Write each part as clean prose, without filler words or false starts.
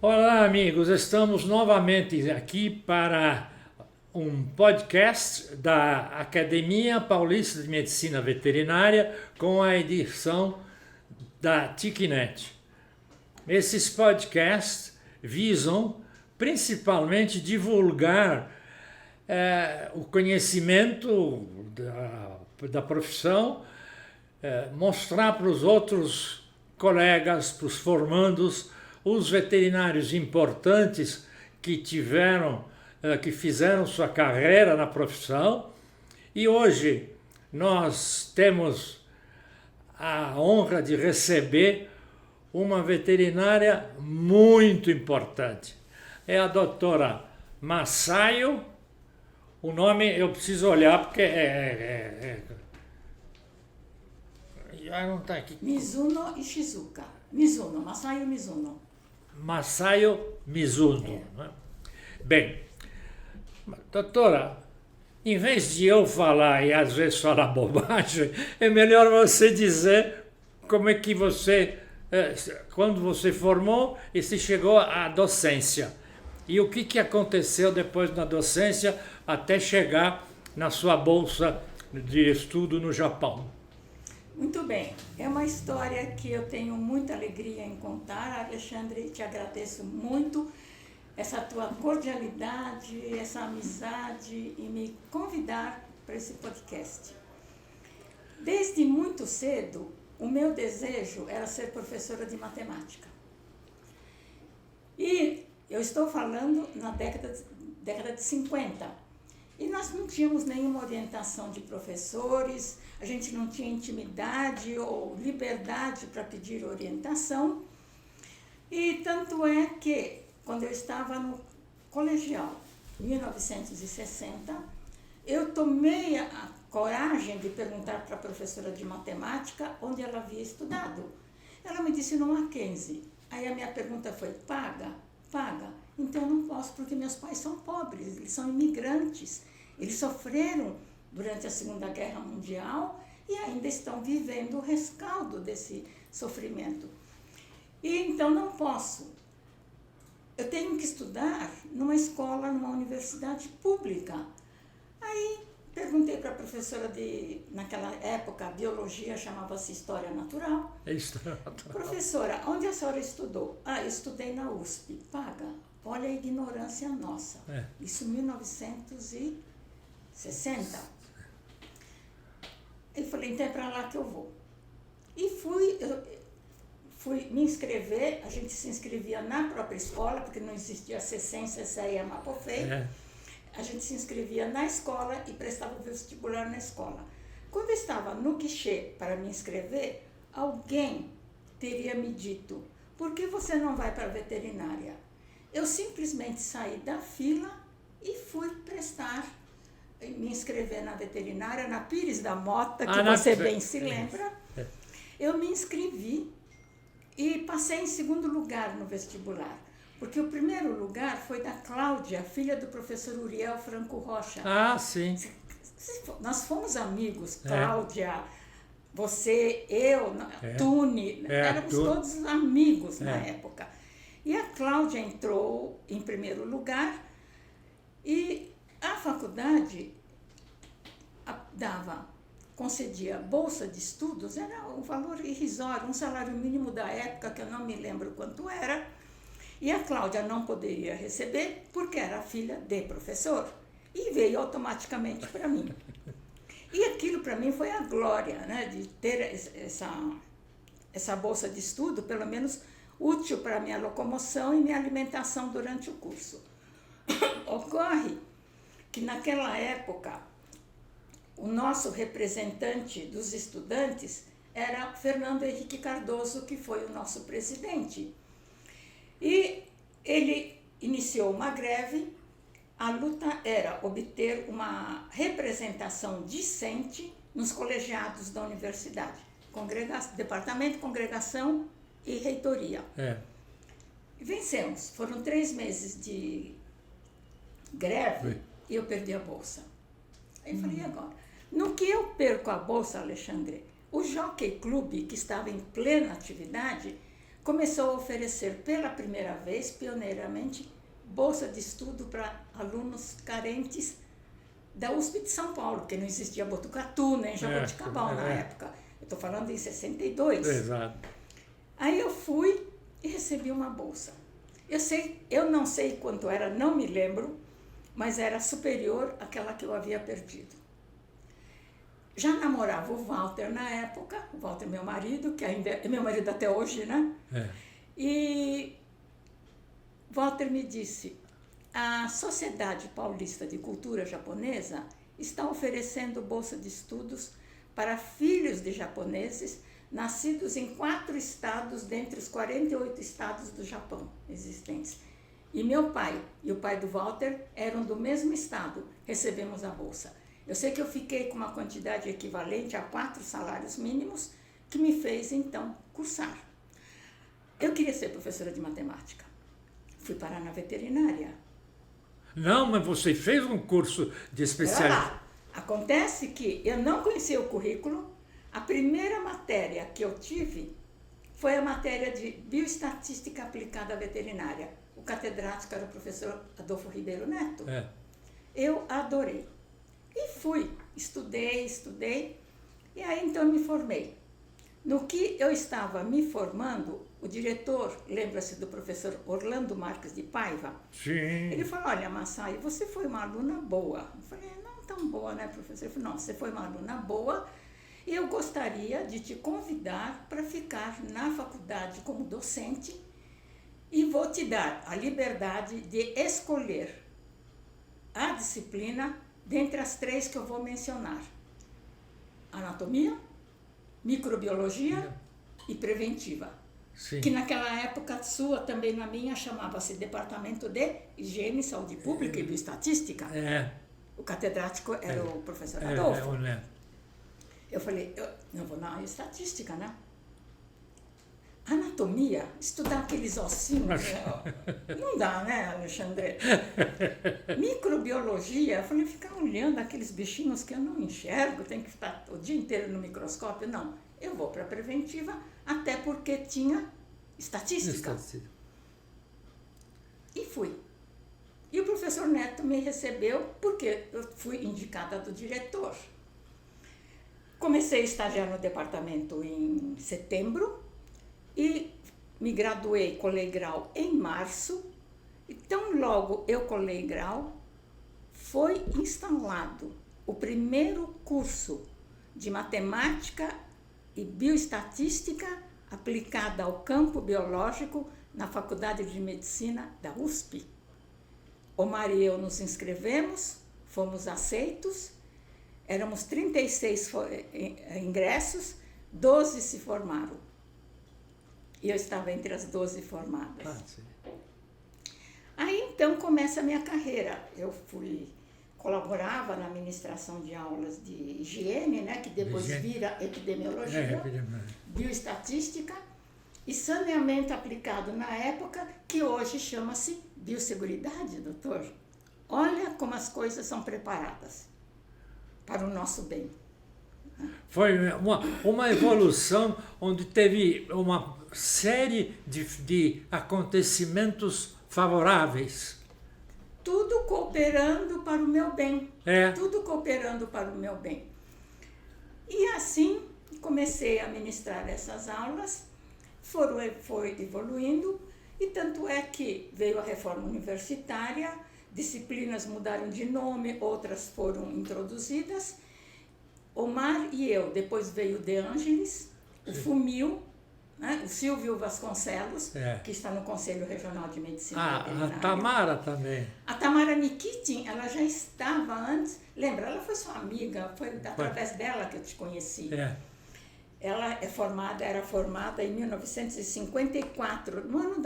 Olá, amigos. Estamos novamente aqui para um podcast da Academia Paulista de Medicina Veterinária com a edição da TICNET. Esses podcasts visam principalmente divulgar o conhecimento da profissão, mostrar para os outros colegas, para os formandos, os veterinários importantes que fizeram sua carreira na profissão. E hoje nós temos a honra de receber uma veterinária muito importante. É a doutora Masayo. O nome eu preciso olhar porque já não está aqui. Mizuno Ishizuka. Masayo Mizuno. Masayo Mizuno. Né? Bem, doutora, em vez de eu falar e às vezes falar bobagem, é melhor você dizer como é que você, quando você formou e se chegou à docência. E o que aconteceu depois na docência até chegar na sua bolsa de estudo no Japão. Muito bem, é uma história que eu tenho muita alegria em contar. Alexandre, te agradeço muito essa tua cordialidade, essa amizade e me convidar para esse podcast. Desde muito cedo, o meu desejo era ser professora de matemática. E eu estou falando na década de 50. E nós não tínhamos nenhuma orientação de professores, a gente não tinha intimidade ou liberdade para pedir orientação. E tanto é que, quando eu estava no colegial, em 1960, eu tomei a coragem de perguntar para a professora de matemática onde ela havia estudado. Ela me disse no Mackenzie. Aí a minha pergunta foi, paga? Paga. Então eu não posso, porque meus pais são pobres, eles são imigrantes. Eles sofreram durante a Segunda Guerra Mundial e ainda estão vivendo o rescaldo desse sofrimento. E então não posso. Eu tenho que estudar numa escola, numa universidade pública. Aí perguntei para a professora naquela época, a biologia chamava-se História Natural. História Natural. Professora, onde a senhora estudou? Eu estudei na USP. Paga. Olha a ignorância nossa. Isso em 1960. Eu falei, então é para lá que eu vou. E fui me inscrever, a gente se inscrevia na própria escola, porque não existia CECEM, CCE, Mapofei. A gente se inscrevia na escola e prestava o vestibular na escola. Quando eu estava no guichê para me inscrever, alguém teria me dito, por que você não vai para a veterinária? Eu simplesmente saí da fila e fui me inscrever na veterinária, na Pires da Mota, que você bem se lembra. Eu me inscrevi e passei em segundo lugar no vestibular. Porque o primeiro lugar foi da Cláudia, filha do professor Uriel Franco Rocha. Ah, sim. Nós fomos amigos, Cláudia, você, eu, Tune, éramos todos amigos na época. E a Cláudia entrou em primeiro lugar e a faculdade concedia bolsa de estudos, era um valor irrisório, um salário mínimo da época, que eu não me lembro quanto era, e a Cláudia não poderia receber porque era filha de professor, e veio automaticamente para mim. E aquilo para mim foi a glória, né, de ter essa bolsa de estudo, pelo menos útil para minha locomoção e minha alimentação durante o curso. Ocorre que naquela época o nosso representante dos estudantes era Fernando Henrique Cardoso, que foi o nosso presidente. E ele iniciou uma greve. A luta era obter uma representação decente nos colegiados da universidade, departamento, congregação e reitoria. E vencemos. Foram 3 meses de greve e eu perdi a bolsa. Aí eu falei, e agora? No que eu perco a bolsa, Alexandre, o Jockey Club, que estava em plena atividade, começou a oferecer pela primeira vez, pioneiramente, bolsa de estudo para alunos carentes da USP de São Paulo, porque não existia Botucatu, nem Jaboticabal na época. Eu estou falando em 62. Exato. Aí eu fui e recebi uma bolsa. Eu não sei quanto era, não me lembro, mas era superior àquela que eu havia perdido. Já namorava o Walter na época, o Walter meu marido, que ainda é meu marido até hoje, né? E Walter me disse, a Sociedade Paulista de Cultura Japonesa está oferecendo bolsa de estudos para filhos de japoneses nascidos em 4 estados dentre os 48 estados do Japão existentes. E meu pai e o pai do Walter eram do mesmo estado, recebemos a bolsa. Eu sei que eu fiquei com uma quantidade equivalente a 4 salários mínimos, que me fez, então, cursar. Eu queria ser professora de matemática. Fui parar na veterinária. Não, mas você fez um curso de especialização. Acontece que eu não conhecia o currículo. A primeira matéria que eu tive foi a matéria de bioestatística aplicada à veterinária. O catedrático era o professor Adolfo Ribeiro Neto. Eu adorei. E fui, estudei, e aí então me formei. No que eu estava me formando, o diretor, lembra-se do professor Orlando Marques de Paiva? Sim. Ele falou, olha, Massai, você foi uma aluna boa. Eu falei, não tão boa, né, professor? Ele falou, não, você foi uma aluna boa e eu gostaria de te convidar para ficar na faculdade como docente e vou te dar a liberdade de escolher a disciplina dentre as 3 que eu vou mencionar. Anatomia, microbiologia e preventiva. Sim. Que naquela época sua, também na minha, chamava-se Departamento de Higiene, Saúde Pública e Bioestatística. O catedrático era o professor Adolfo. Eu falei, eu não vou na estatística, né? Anatomia, estudar aqueles ossinhos, não dá, né, Alexandre? Microbiologia, eu falei, ficar olhando aqueles bichinhos que eu não enxergo, tem que ficar o dia inteiro no microscópio. Não, eu vou para a preventiva, até porque tinha estatística. E fui. E o professor Neto me recebeu porque eu fui indicada do diretor. Comecei a estagiar no departamento em setembro, e me graduei, colei grau em março, e tão logo eu colei grau, foi instalado o primeiro curso de matemática e bioestatística aplicada ao campo biológico na Faculdade de Medicina da USP. Omar e eu nos inscrevemos, fomos aceitos, éramos 36 ingressos, 12 se formaram. E eu estava entre as 12 formadas. Aí, então, começa a minha carreira. Eu colaborava na administração de aulas de higiene, né, que depois vira epidemiologia, bioestatística e saneamento aplicado na época, que hoje chama-se biosseguridade, doutor. Olha como as coisas são preparadas para o nosso bem. Foi uma evolução onde teve uma série de acontecimentos favoráveis. Tudo cooperando para o meu bem. Tudo cooperando para o meu bem. E assim, comecei a ministrar essas aulas, foi evoluindo, e tanto é que veio a reforma universitária, disciplinas mudaram de nome, outras foram introduzidas. Omar e eu, depois veio o De Angelis, o Fumil, né, o Silvio Vasconcelos, que está no Conselho Regional de Medicina Veterinária. A Tamara também. A Tamara Nikitin, ela já estava antes, lembra, ela foi sua amiga, foi através dela que eu te conheci. Ela era formada em 1954, no ano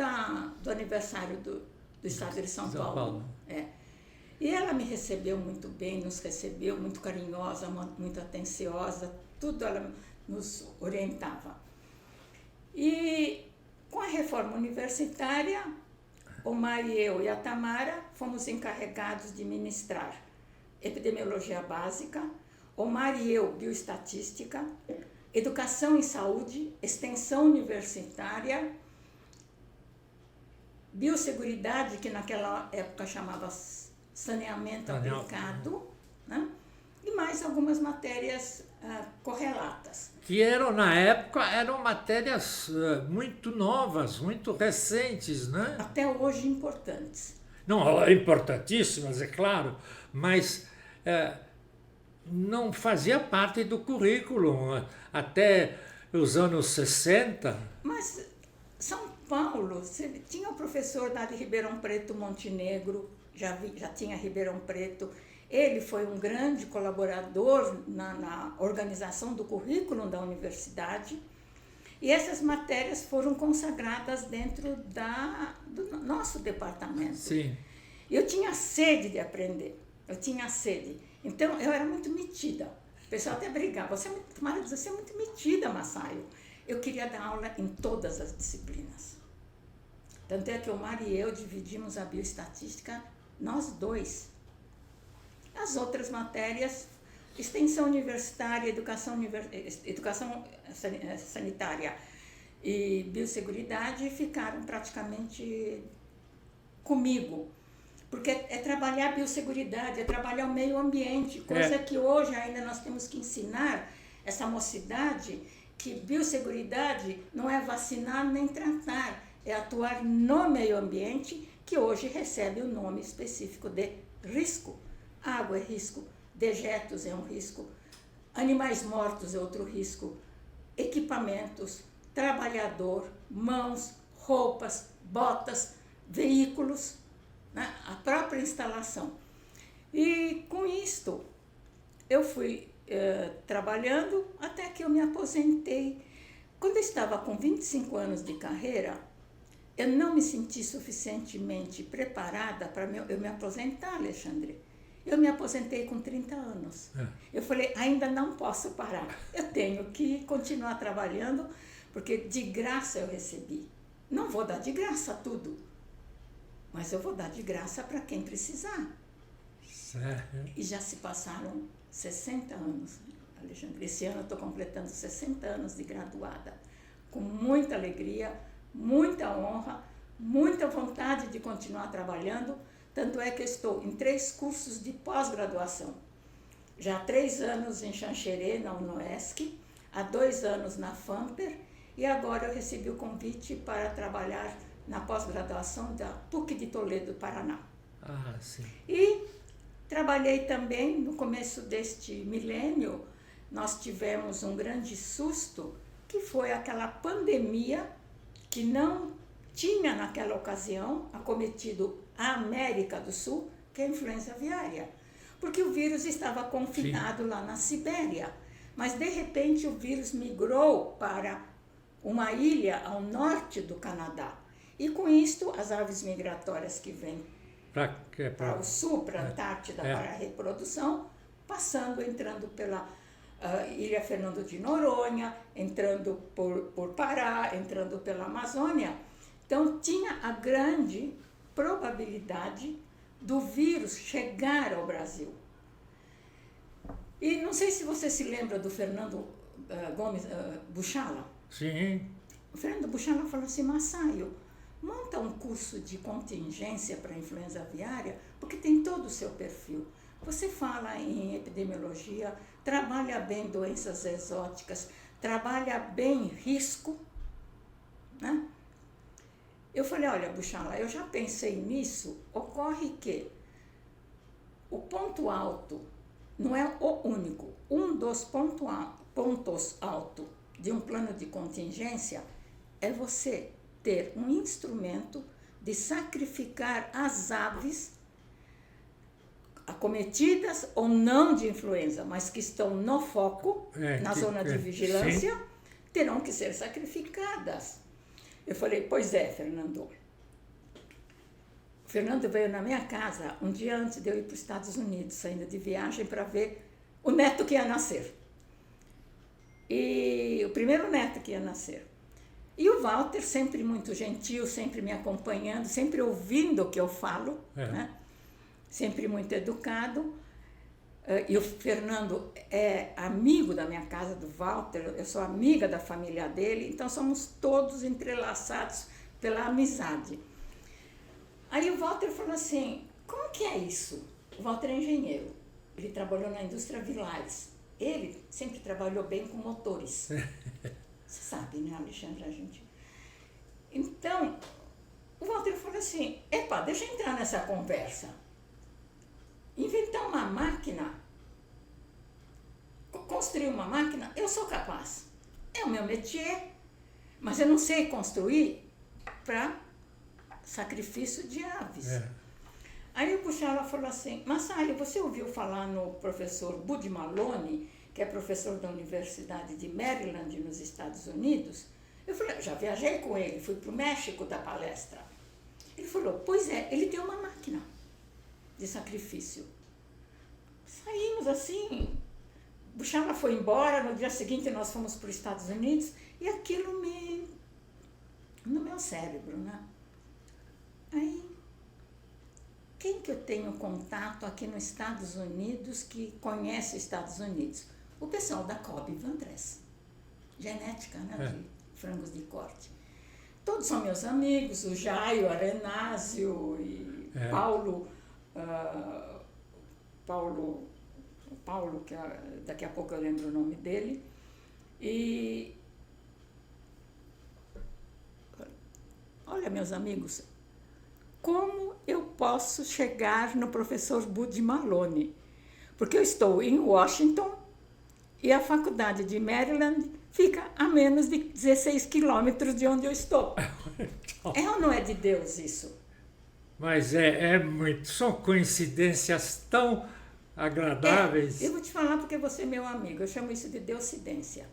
do aniversário do Estado de São Paulo. E ela me recebeu muito bem, nos recebeu muito carinhosa, muito atenciosa, tudo ela nos orientava. E com a reforma universitária, Omar e eu e a Tamara fomos encarregados de ministrar epidemiologia básica, Omar e eu bioestatística, educação em saúde, extensão universitária biosseguridade, que naquela época chamava saneamento aplicado, né? E mais algumas matérias correlatas. Que eram, na época, eram matérias muito novas, muito recentes, né? Até hoje importantes. Não, importantíssimas, é claro, mas não fazia parte do currículo até os anos 60. Mas São Paulo, tinha o professor lá de Ribeirão Preto, Montenegro, já tinha Ribeirão Preto. Ele foi um grande colaborador na organização do currículo da universidade. E essas matérias foram consagradas dentro do nosso departamento. Sim. Eu tinha sede de aprender, eu tinha sede. Então, eu era muito metida. O pessoal até brigava, você é muito metida, Massaio. Eu queria dar aula em todas as disciplinas. Tanto é que o Omar e eu dividimos a bioestatística, nós dois. As outras matérias, extensão universitária, educação sanitária e biosseguridade, ficaram praticamente comigo. Porque é trabalhar a biosseguridade, é trabalhar o meio ambiente, coisa que hoje ainda nós temos que ensinar essa mocidade, que biosseguridade não é vacinar nem tratar, é atuar no meio ambiente, que hoje recebe o nome específico de risco. Água é risco, dejetos é um risco, animais mortos é outro risco, equipamentos, trabalhador, mãos, roupas, botas, veículos, né? A própria instalação. E com isto, eu fui trabalhando até que eu me aposentei. Quando eu estava com 25 anos de carreira, eu não me senti suficientemente preparada para eu me aposentar, Alexandre. Eu me aposentei com 30 anos. Eu falei, ainda não posso parar. Eu tenho que continuar trabalhando, porque de graça eu recebi. Não vou dar de graça tudo, mas eu vou dar de graça para quem precisar. Certo. E já se passaram 60 anos, Alexandre. Esse ano eu estou completando 60 anos de graduada, com muita alegria, muita honra, muita vontade de continuar trabalhando. Tanto é que eu estou em 3 cursos de pós-graduação. Já há 3 anos em Xanxerê, na UNOESC, há 2 anos na FAMPER, e agora eu recebi o convite para trabalhar na pós-graduação da PUC de Toledo, Paraná. Ah, sim. E trabalhei também, no começo deste milênio, nós tivemos um grande susto, que foi aquela pandemia que não tinha naquela ocasião acometido a América do Sul, que é a influenza aviária, porque o vírus estava confinado lá na Sibéria, mas de repente o vírus migrou para uma ilha ao norte do Canadá, e com isto as aves migratórias que vêm para o sul, para a Antártida, para a reprodução, entrando pela Ilha Fernando de Noronha, entrando por Pará, entrando pela Amazônia. Então tinha a grande probabilidade do vírus chegar ao Brasil. E não sei se você se lembra do Fernando Gomes Buchala. Sim. O Fernando Buchala falou assim, Massaio, monta um curso de contingência para a influenza aviária, porque tem todo o seu perfil. Você fala em epidemiologia, trabalha bem doenças exóticas, trabalha bem risco, né? Eu falei, olha, Buchala, eu já pensei nisso, ocorre que o ponto alto não é o único. Um dos pontos altos de um plano de contingência é você ter um instrumento de sacrificar as aves acometidas ou não de influenza, mas que estão no foco, na zona de vigilância, sim, terão que ser sacrificadas. Eu falei, pois é, Fernando. O Fernando veio na minha casa um dia antes de eu ir para os Estados Unidos, saindo de viagem para ver o neto que ia nascer. E o primeiro neto que ia nascer. E o Walter, sempre muito gentil, sempre me acompanhando, sempre ouvindo o que eu falo, né? Sempre muito educado. E o Fernando é amigo da minha casa, do Walter, eu sou amiga da família dele, então somos todos entrelaçados pela amizade. Aí o Walter falou assim, como que é isso? O Walter é engenheiro, ele trabalhou na indústria Vilares. Ele sempre trabalhou bem com motores. Você sabe, né, Alexandre? A gente... Então, o Walter falou assim, epa, deixa eu entrar nessa conversa. Inventar uma máquina, construir uma máquina, eu sou capaz. É o meu métier, mas eu não sei construir para sacrifício de aves. Aí o Buchala falou assim, Massalho, você ouviu falar no professor Bud Malone, que é professor da Universidade de Maryland, nos Estados Unidos? Eu falei, já viajei com ele, fui para o México dar palestra. Ele falou, pois é, ele tem uma máquina de sacrifício. Saímos assim, Buchala foi embora, no dia seguinte nós fomos para os Estados Unidos, e aquilo no meu cérebro, né? Aí, quem que eu tenho contato aqui nos Estados Unidos que conhece os Estados Unidos? O pessoal da Cobb Van Dress, genética, né, de frangos de corte. Todos são meus amigos, o Jairo, o Arenásio e Paulo, que daqui a pouco eu lembro o nome dele. E olha, meus amigos, como eu posso chegar no professor Bud Malone? Porque eu estou em Washington e a faculdade de Maryland fica a menos de 16 quilômetros de onde eu estou. É ou não é de Deus isso? Mas são coincidências tão agradáveis. Eu vou te falar porque você é meu amigo, eu chamo isso de Deuscidência.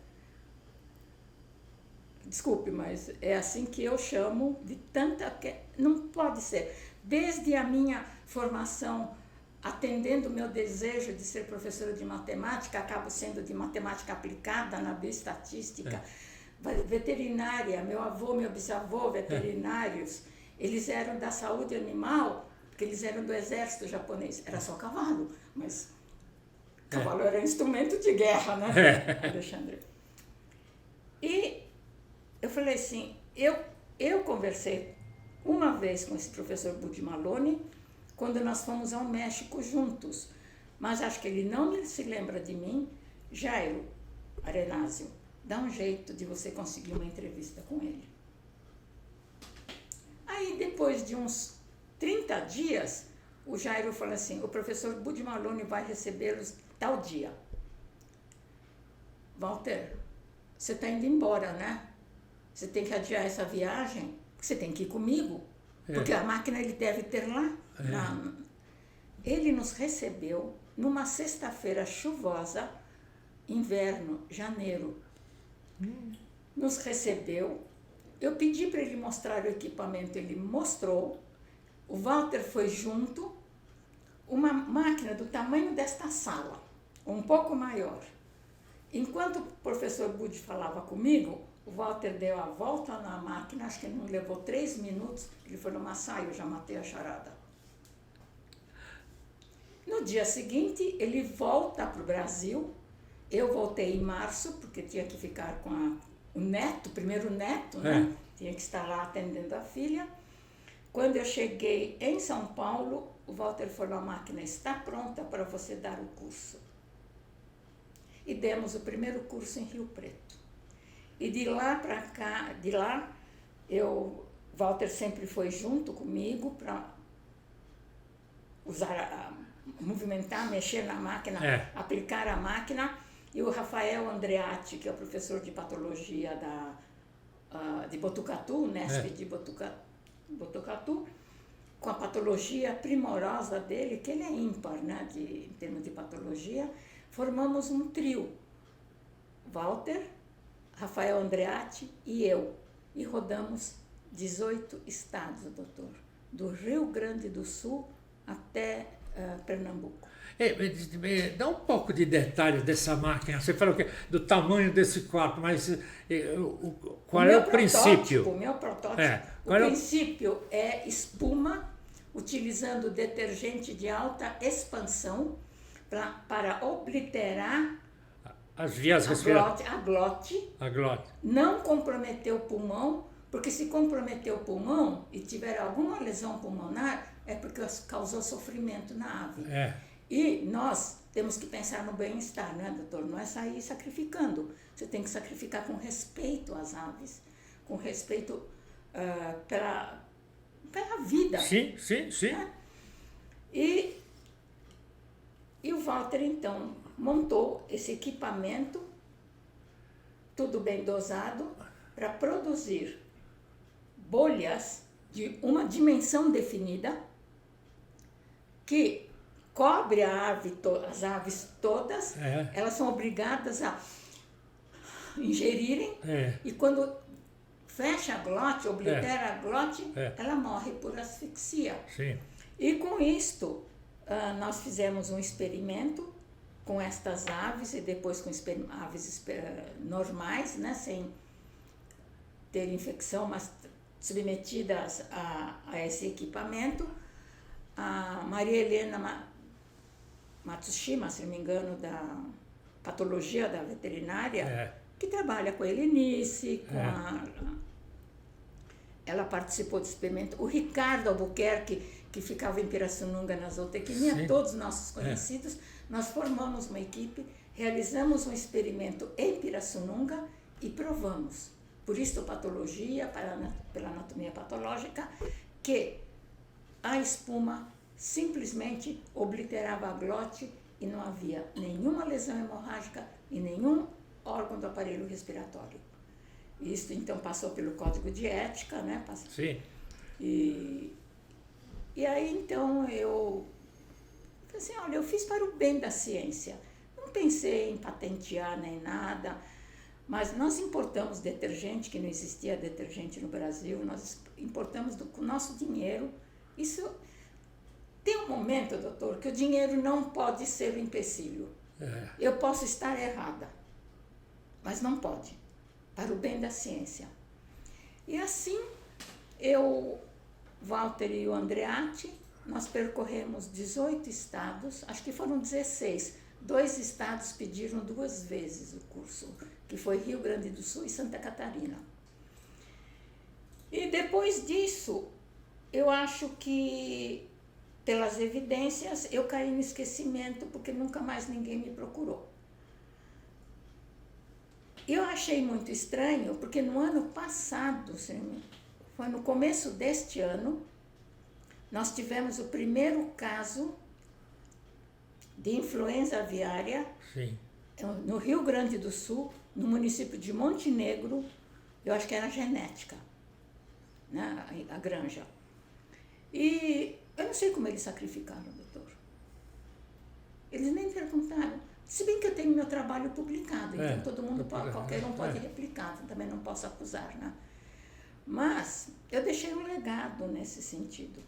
Desculpe, mas é assim que eu chamo de tanta... Não pode ser. Desde a minha formação, atendendo o meu desejo de ser professora de matemática, acabo sendo de matemática aplicada na bioestatística, veterinária, meu avô, meu bisavô, veterinários, eles eram da saúde animal, porque eles eram do exército japonês. Era só cavalo, mas cavalo era instrumento de guerra, né, Alexandre? E eu falei assim, eu conversei uma vez com esse professor Bud Malone, quando nós fomos ao México juntos, mas acho que ele não se lembra de mim. Jairo, Arenásio, dá um jeito de você conseguir uma entrevista com ele. Aí, depois de uns 30 dias, o Jairo falou assim, o professor Bud Malone vai recebê-los tal dia. Walter, você está indo embora, né? Você tem que adiar essa viagem, porque você tem que ir comigo, porque a máquina ele deve ter lá. Ele nos recebeu numa sexta-feira chuvosa, inverno, janeiro. Nos recebeu, eu pedi para ele mostrar o equipamento, ele mostrou, o Walter foi junto, uma máquina do tamanho desta sala, um pouco maior. Enquanto o professor Bud falava comigo, o Walter deu a volta na máquina, acho que não levou 3 minutos, ele falou, Massaio, eu já matei a charada. No dia seguinte, ele volta para o Brasil, eu voltei em março, porque tinha que ficar com o neto, primeiro neto, né? Tinha que estar lá atendendo a filha. Quando eu cheguei em São Paulo, o Walter falou, a máquina está pronta para você dar o curso. E demos o primeiro curso em Rio Preto. E de lá para cá, Walter sempre foi junto comigo para movimentar, mexer na máquina, aplicar a máquina. E o Rafael Andreatti, que é o professor de patologia de Botucatu, Nesp de Botucatu, com a patologia primorosa dele, que ele é ímpar, né, em termos de patologia, formamos um trio. Walter, Rafael Andreatti e eu. E rodamos 18 estados, doutor. Do Rio Grande do Sul até Pernambuco. Dá um pouco de detalhes dessa máquina. Você falou que do tamanho desse quarto, mas qual é o princípio? O meu protótipo. O princípio é espuma, utilizando detergente de alta expansão para obliterar as vias respiratórias. A glote. Não comprometer o pulmão, Porque se comprometer o pulmão e tiver alguma lesão pulmonar, é porque causou sofrimento na ave. E nós temos que pensar no bem-estar, né, doutor? Não é sair sacrificando. Você tem que sacrificar com respeito às aves, com respeito pela vida. Sim, sim, sim. Né? E o Walter, então, montou esse equipamento, tudo bem dosado, para produzir bolhas de uma dimensão definida que cobre as aves todas, elas são obrigadas a ingerirem, e quando fecha a glote, oblitera a glote, ela morre por asfixia. Sim. E com isto, nós fizemos um experimento com estas aves e depois com aves normais, né, sem ter infecção, mas submetidas a esse equipamento. A Maria Helena Matsushima, se não me engano, da patologia da veterinária, que trabalha com a Helenice, ela participou do experimento. O Ricardo Albuquerque, que ficava em Pirassununga, na zootecnia, todos nossos conhecidos, nós formamos uma equipe, realizamos um experimento em Pirassununga e provamos, por histopatologia, pela anatomia patológica, que a espuma simplesmente obliterava a glote e não havia nenhuma lesão hemorrágica e nenhum órgão do aparelho respiratório. Isso, então, passou pelo código de ética, né? Sim. E aí, então, eu falei assim, olha, eu fiz para o bem da ciência. Não pensei em patentear nem nada, mas nós importamos detergente, que não existia detergente no Brasil, nós importamos com o nosso dinheiro. Isso tem um momento, doutor, que o dinheiro não pode ser o empecilho. Eu posso estar errada, mas não pode, para o bem da ciência. E assim, Walter e o Andreatti, nós percorremos 18 estados, acho que foram 16. 2 estados pediram 2 vezes o curso, que foi Rio Grande do Sul e Santa Catarina. E depois disso, eu acho que, pelas evidências, eu caí no esquecimento, porque nunca mais ninguém me procurou. Eu achei muito estranho, porque no ano passado, foi no começo deste ano, nós tivemos o primeiro caso de influenza aviária. Sim. No Rio Grande do Sul, no município de Montenegro, eu acho que era Genética, né, a granja. E eu não sei como eles sacrificaram, doutor. Eles nem perguntaram. Se bem que eu tenho meu trabalho publicado, então todo mundo qualquer um pode replicar, também não posso acusar, né? Mas eu deixei um legado nesse sentido.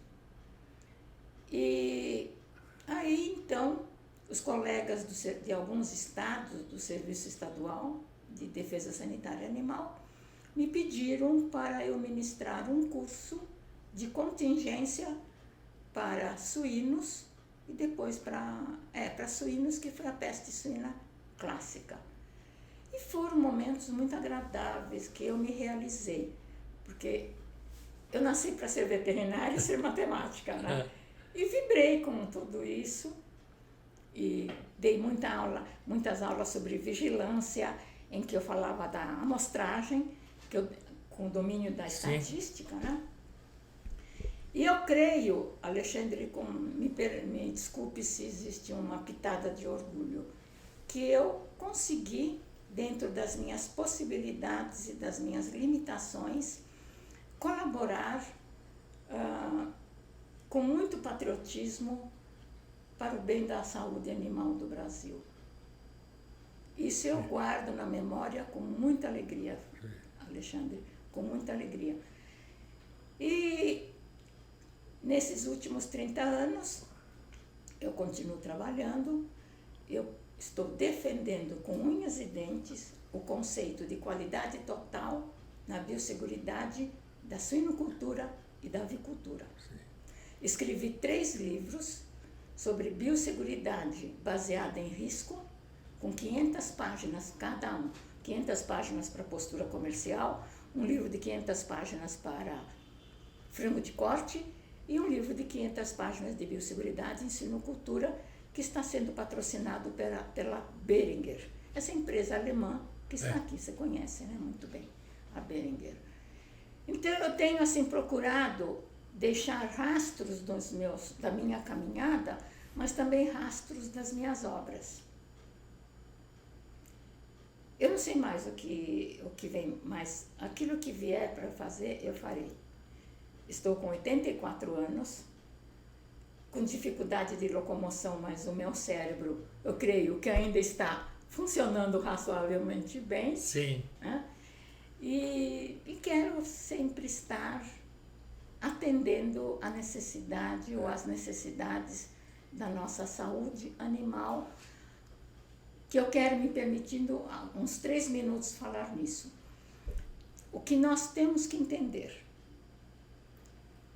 E aí, então, os colegas de alguns estados do Serviço Estadual de Defesa Sanitária Animal me pediram para eu ministrar um curso de contingência para suínos e depois para suínos, que foi a peste suína clássica. E foram momentos muito agradáveis que eu me realizei, porque eu nasci para ser veterinária e ser matemática, né? E vibrei com tudo isso e dei muitas aulas sobre vigilância, em que eu falava da amostragem, com o domínio da estatística, né? E eu creio, Alexandre, me desculpe se existe uma pitada de orgulho, que eu consegui, dentro das minhas possibilidades e das minhas limitações, colaborar com muito patriotismo para o bem da saúde animal do Brasil. Isso eu guardo na memória com muita alegria, Alexandre, com muita alegria. E nesses últimos 30 anos, eu continuo trabalhando, eu estou defendendo com unhas e dentes o conceito de qualidade total na biosseguridade da suinocultura e da avicultura. Sim. Escrevi 3 livros sobre biosseguridade baseada em risco, com 500 páginas cada um, 500 páginas para postura comercial, um livro de 500 páginas para frango de corte e um livro de 500 páginas de biosseguridade, ensino cultura, que está sendo patrocinado pela Behringer, essa empresa alemã que está aqui, você conhece, né? Muito bem, a Behringer. Então, eu tenho assim procurado deixar rastros da minha caminhada, mas também rastros das minhas obras. Eu não sei mais o que vem, mas aquilo que vier para fazer, eu farei. Estou com 84 anos, com dificuldade de locomoção, mas o meu cérebro, eu creio que ainda está funcionando razoavelmente bem. Sim. Né? E quero sempre estar atendendo a necessidade ou as necessidades da nossa saúde animal, que eu quero me permitindo uns 3 minutos falar nisso. O que nós temos que entender,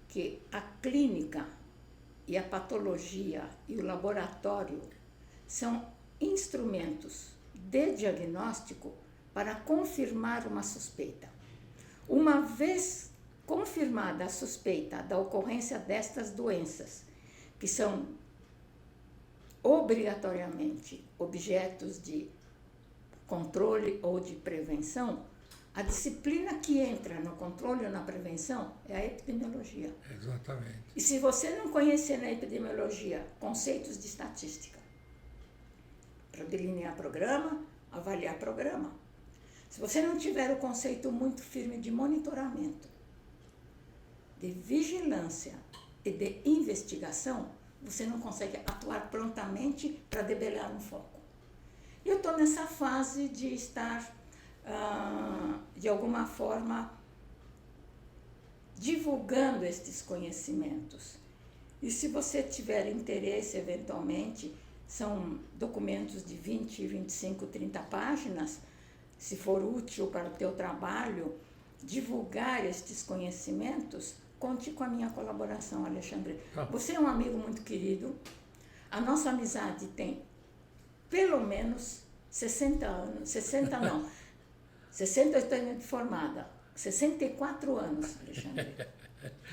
que a clínica e a patologia e o laboratório são instrumentos de diagnóstico para confirmar uma suspeita. Uma vez confirmada a suspeita da ocorrência destas doenças, que são obrigatoriamente objetos de controle ou de prevenção, a disciplina que entra no controle ou na prevenção é a epidemiologia. Exatamente. E se você não conhecer na epidemiologia conceitos de estatística, para delinear programa, avaliar programa, se você não tiver o conceito muito firme de monitoramento, de vigilância e de investigação, você não consegue atuar prontamente para debelar um foco. Eu estou nessa fase de estar, de alguma forma, divulgando estes conhecimentos. E se você tiver interesse, eventualmente, são documentos de 20, 25, 30 páginas, se for útil para o teu trabalho, divulgar estes conhecimentos, conte com a minha colaboração, Alexandre. Você é um amigo muito querido. A nossa amizade tem pelo menos 60 anos. 60 não. 60 eu estou formada. 64 anos, Alexandre.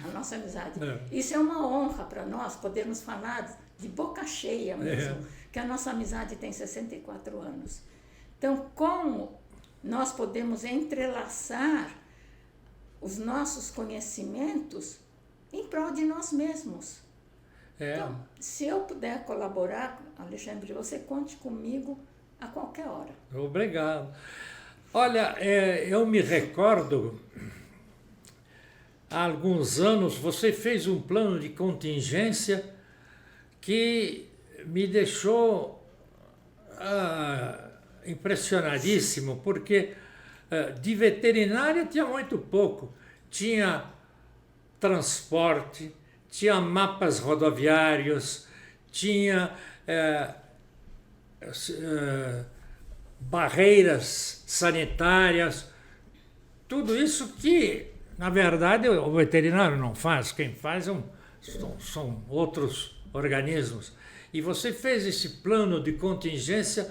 A nossa amizade. Isso é uma honra para nós podermos falar de boca cheia mesmo, que a nossa amizade tem 64 anos. Então, como nós podemos entrelaçar os nossos conhecimentos em prol de nós mesmos. Então, se eu puder colaborar, Alexandre, você conte comigo a qualquer hora. Obrigado. Olha, eu me recordo, há alguns anos, você fez um plano de contingência que me deixou impressionadíssimo, porque de veterinária tinha muito pouco. Tinha transporte, tinha mapas rodoviários, tinha barreiras sanitárias, tudo isso que, na verdade, o veterinário não faz. Quem faz são outros organismos. E você fez esse plano de contingência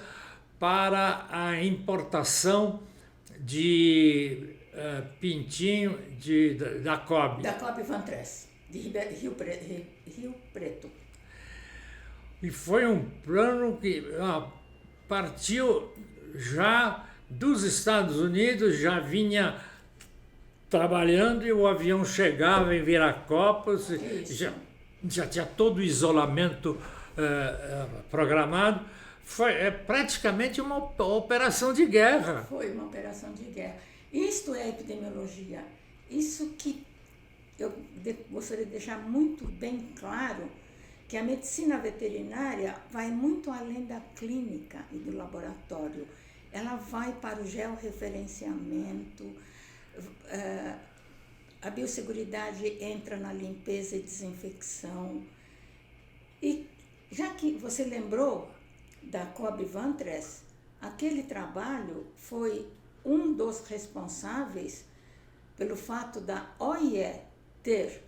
para a importação de pintinho da Cobb. Da Cobb Vantress, de Rio Preto. E foi um plano que partiu já dos Estados Unidos, já vinha trabalhando e o avião chegava em Viracopos, já tinha todo o isolamento programado. Foi praticamente uma operação de guerra. Foi uma operação de guerra. Isto é epidemiologia. Isso que eu gostaria de deixar muito bem claro, que a medicina veterinária vai muito além da clínica e do laboratório. Ela vai para o georreferenciamento, a biosseguridade entra na limpeza e desinfecção. E já que você lembrou da Cobb Vantress, aquele trabalho foi um dos responsáveis pelo fato da OIE ter,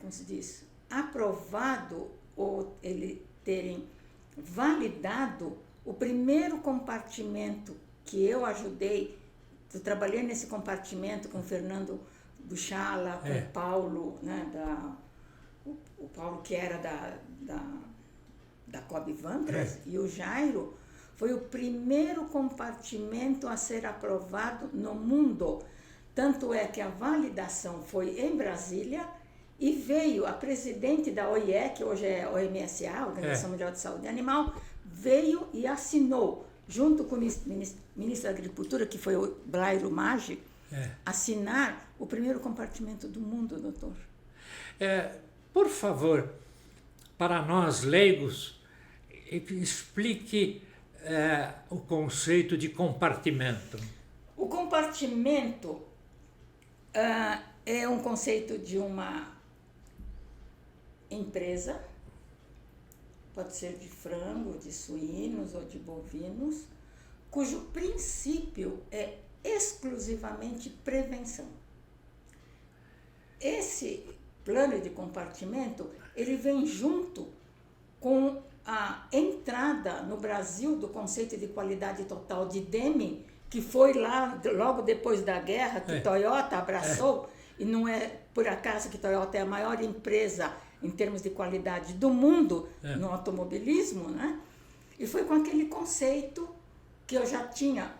como se diz, aprovado ou ele terem validado o primeiro compartimento que eu ajudei Eu trabalhei nesse compartimento com o Fernando Buchala, com o Paulo, né, o Paulo que era da Cobb Vantras, e o Jairo. Foi o primeiro compartimento a ser aprovado no mundo. Tanto é que a validação foi em Brasília e veio a presidente da OIE, que hoje é OMSA, Organização Mundial de Saúde Animal, veio e assinou, junto com o ministro da Agricultura, que foi o Blairo Maggi, assinar o primeiro compartimento do mundo, doutor. Por favor, para nós leigos, explique o conceito de compartimento. O compartimento é um conceito de uma empresa, pode ser de frango, de suínos ou de bovinos, cujo princípio é exclusivamente prevenção. Esse plano de compartimento, ele vem junto com a entrada no Brasil do conceito de qualidade total de Deming, que foi lá logo depois da guerra que Toyota abraçou, e não é por acaso que Toyota é a maior empresa em termos de qualidade do mundo no automobilismo, né? E foi com aquele conceito que eu já tinha.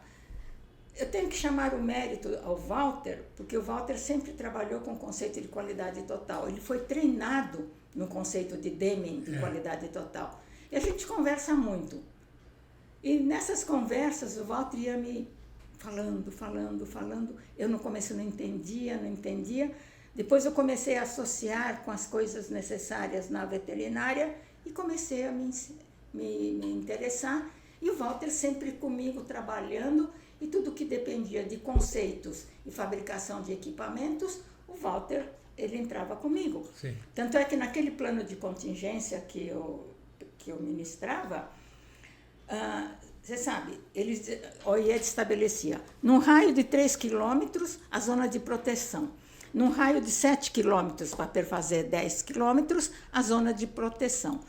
Eu tenho que chamar o mérito ao Walter, porque o Walter sempre trabalhou com o conceito de qualidade total. Ele foi treinado no conceito de Deming, de qualidade total. E a gente conversa muito. E nessas conversas o Walter ia me falando. Eu no começo não entendia. Depois eu comecei a associar com as coisas necessárias na veterinária e comecei a me interessar. E o Walter sempre comigo trabalhando, e tudo que dependia de conceitos e fabricação de equipamentos, o Walter, ele entrava comigo. Sim. Tanto é que naquele plano de contingência que eu ministrava, você sabe, a OIE estabelecia, num raio de 3 quilômetros, a zona de proteção. Num raio de 7 quilômetros, para perfazer 10 quilômetros, a zona de proteção.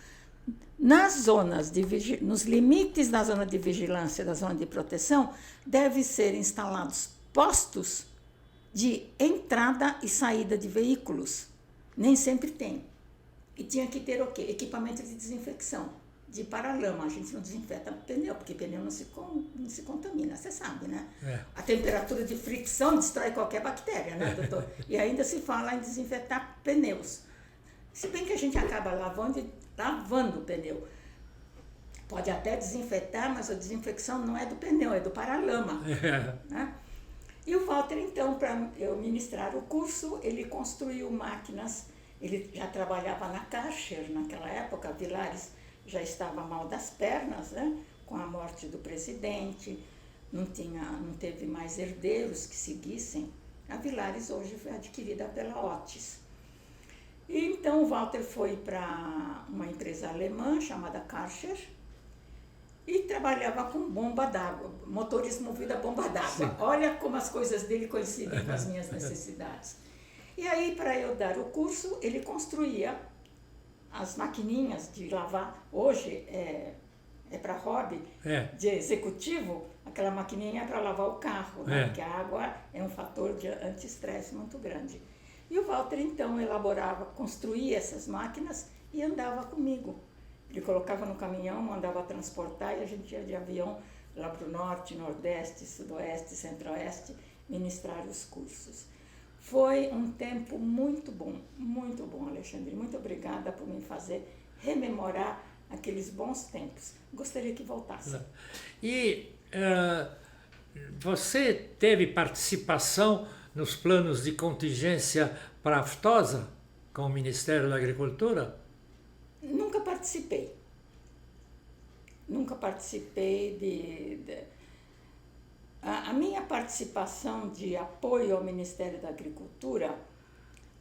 Nos limites da zona de vigilância, da zona de proteção, devem ser instalados postos de entrada e saída de veículos. Nem sempre tem. E tinha que ter o quê? Equipamento de desinfecção, de paralama. A gente não desinfeta pneu, porque pneu não se contamina, você sabe, né? A temperatura de fricção destrói qualquer bactéria, né, doutor? E ainda se fala em desinfetar pneus. Se bem que a gente acaba lavando o pneu. Pode até desinfetar, mas a desinfecção não é do pneu, é do paralama. Né? E o Walter, então, para eu ministrar o curso, ele construiu máquinas. Ele já trabalhava na Karcher naquela época. Vilares já estava mal das pernas, né? Com a morte do presidente, não teve mais herdeiros que seguissem. A Vilares hoje foi adquirida pela Otis. E então o Walter foi para uma empresa alemã chamada Karcher e trabalhava com bomba d'água, motores movidos a bomba d'água. Olha como as coisas dele coincidem com as minhas necessidades. E aí, para eu dar o curso, ele construía as maquininhas de lavar. Hoje é para hobby de executivo, aquela maquininha é para lavar o carro, né? Porque a água é um fator de anti-estresse muito grande. E o Walter, então, construía essas máquinas e andava comigo. Ele colocava no caminhão, mandava transportar e a gente ia de avião lá para o norte, nordeste, sudoeste, centro-oeste, ministrar os cursos. Foi um tempo muito bom, Alexandre. Muito obrigada por me fazer rememorar aqueles bons tempos. Gostaria que voltasse. E você teve participação nos planos de contingência para a aftosa com o Ministério da Agricultura? Nunca participei. A minha participação de apoio ao Ministério da Agricultura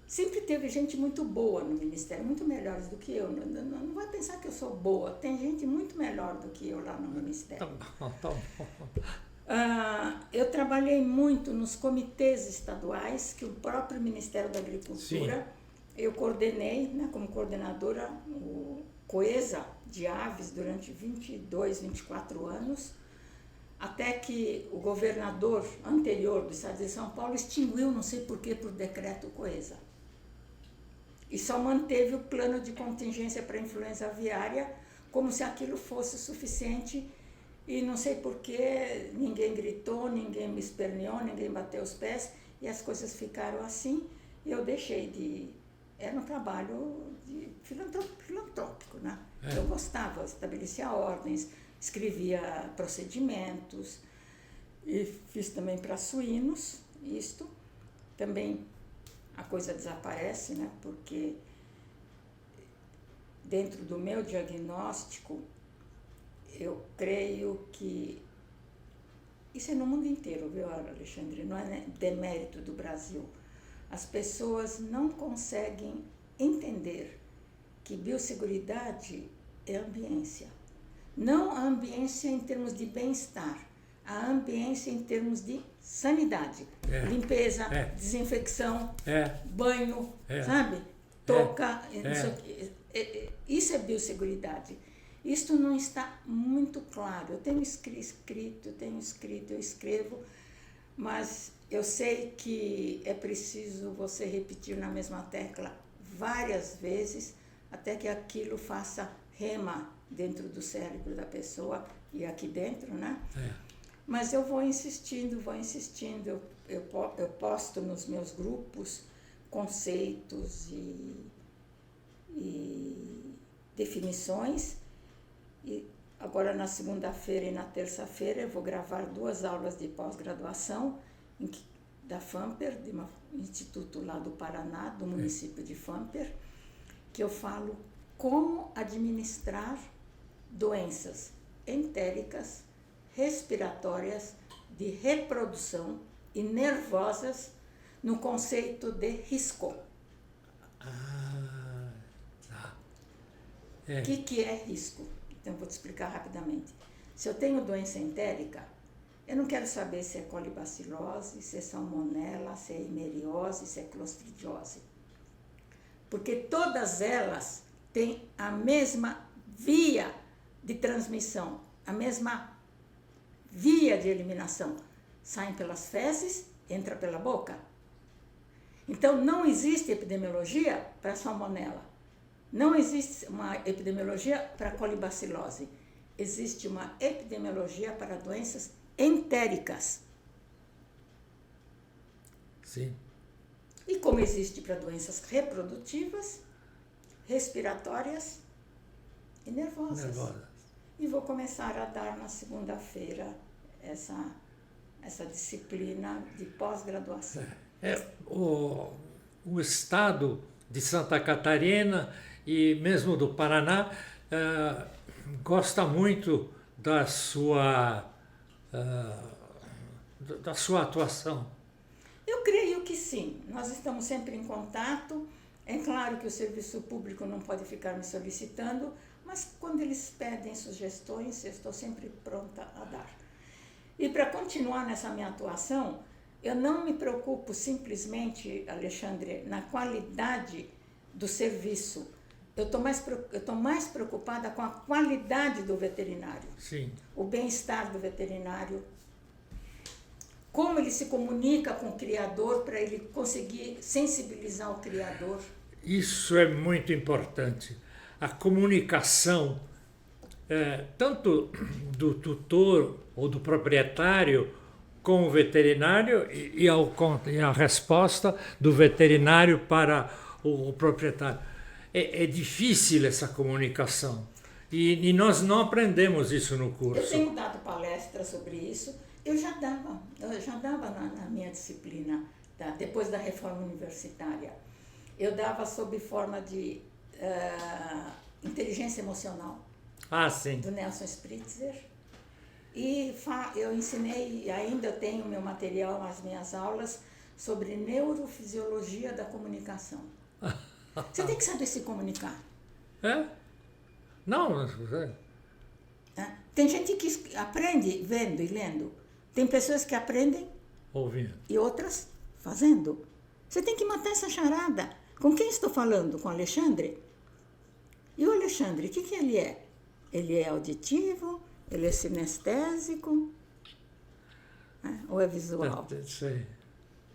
sempre teve gente muito boa no Ministério, muito melhores do que eu. Não vai pensar que eu sou boa, tem gente muito melhor do que eu lá no Ministério. Tá bom. Eu trabalhei muito nos comitês estaduais que o próprio Ministério da Agricultura, eu coordenei, né, como coordenadora, o COESA de aves durante 22, 24 anos. até que o governador anterior do estado de São Paulo extinguiu, não sei porquê, por decreto Coesa. E só manteve o plano de contingência para influenza aviária, como se aquilo fosse suficiente, e não sei porquê, ninguém gritou, ninguém me esperneou, ninguém bateu os pés, e as coisas ficaram assim, e eu deixei de... Era um trabalho filantrópico, né? Eu gostava, estabelecia ordens, escrevia procedimentos, e fiz também para suínos, isto. Também a coisa desaparece, né? Porque dentro do meu diagnóstico, eu creio que... Isso é no mundo inteiro, viu, Alexandre? Não é demérito do Brasil. As pessoas não conseguem entender que biosseguridade é ambiência. Não a ambiência em termos de bem-estar, a ambiência em termos de sanidade. Limpeza, desinfecção, banho, sabe? Toca, isso é biosseguridade. Isto não está muito claro. Eu tenho escrito, eu escrevo, mas eu sei que é preciso você repetir na mesma tecla várias vezes até que aquilo faça rema dentro do cérebro da pessoa e aqui dentro, né? Mas eu vou insistindo, eu posto nos meus grupos conceitos e definições, e agora na segunda-feira e na terça-feira eu vou gravar 2 aulas de pós-graduação da FAMPER, de um instituto lá do Paraná, do município de FAMPER, que eu falo como administrar doenças entéricas, respiratórias, de reprodução e nervosas no conceito de risco. O que é risco? Então, vou te explicar rapidamente. Se eu tenho doença entérica, eu não quero saber se é colibacilose, se é salmonela, se é hemeriose, se é clostridiose. Porque todas elas têm a mesma via de transmissão, a mesma via de eliminação. Saem pelas fezes, entra pela boca. Então, não existe epidemiologia para salmonela. Não existe uma epidemiologia para colibacilose. Existe uma epidemiologia para doenças entéricas. Sim. E como existe para doenças reprodutivas, respiratórias e nervosas. E vou começar a dar na segunda-feira essa disciplina de pós-graduação. O estado de Santa Catarina e mesmo do Paraná gosta muito da sua atuação. Eu creio que sim. Nós estamos sempre em contato. É claro que o serviço público não pode ficar me solicitando, mas quando eles pedem sugestões, eu estou sempre pronta a dar. E para continuar nessa minha atuação, eu não me preocupo simplesmente, Alexandre, na qualidade do serviço. Eu estou mais preocupada com a qualidade do veterinário. Sim. O bem-estar do veterinário, como ele se comunica com o criador para ele conseguir sensibilizar o criador. Isso é muito importante. A comunicação, tanto do tutor ou do proprietário com o veterinário e a resposta do veterinário para o proprietário. É difícil essa comunicação e nós não aprendemos isso no curso. Eu tenho dado palestras sobre isso. Eu já dava na minha disciplina, depois da reforma universitária. Eu dava sob forma de inteligência emocional, sim. do Nelson Spritzer. E eu ensinei, e ainda tenho meu material, as minhas aulas, sobre neurofisiologia da comunicação. Você tem que saber se comunicar. Não. Tem gente que aprende vendo e lendo. Tem pessoas que aprendem ouvindo e outras fazendo. Você tem que matar essa charada. Com quem estou falando? Com o Alexandre? E o Alexandre, o que ele é? Ele é auditivo? Ele é sinestésico? né? Ou é visual? Sei.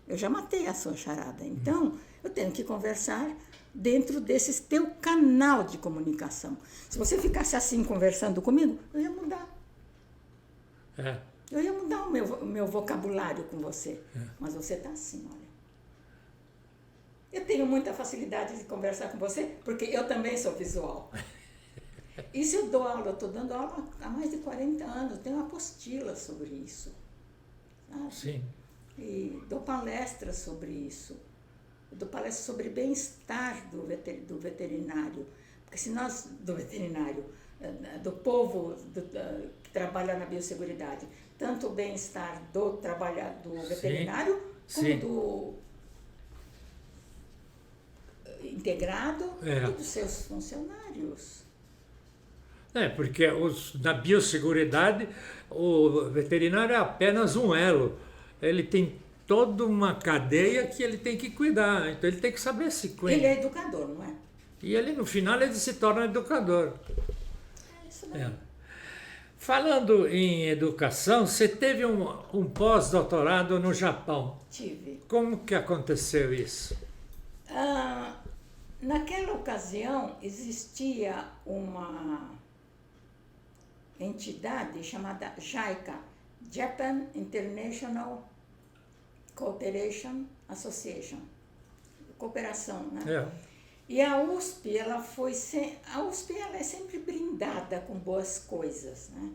Eu já matei a sua charada. Então, eu tenho que conversar dentro desse teu canal de comunicação. Se você ficasse assim conversando comigo, eu ia mudar. É. Eu ia mudar o meu vocabulário com você. Mas você está assim, olha. Eu tenho muita facilidade de conversar com você, porque eu também sou visual. Isso eu dou aula, eu estou dando aula há mais de 40 anos, tenho apostila sobre isso. Sabe? Sim. E dou palestras sobre isso. Eu dou palestras sobre bem-estar do veterinário. Porque se nós, do veterinário, do povo que trabalha na biosseguridade, tanto o bem-estar do veterinário, como do integrado e dos seus funcionários. Porque na biosseguridade o veterinário é apenas um elo. Ele tem toda uma cadeia que ele tem que cuidar. Então ele tem que saber se cuidar. Ele é educador, não é? E ele, no final, ele se torna educador. É isso daí. Falando em educação, você teve um pós-doutorado no Japão. Tive. Como que aconteceu isso? Naquela ocasião, existia uma entidade chamada JICA, Japan International Cooperation Association, cooperação, né? E a USP, ela é sempre brindada com boas coisas, né?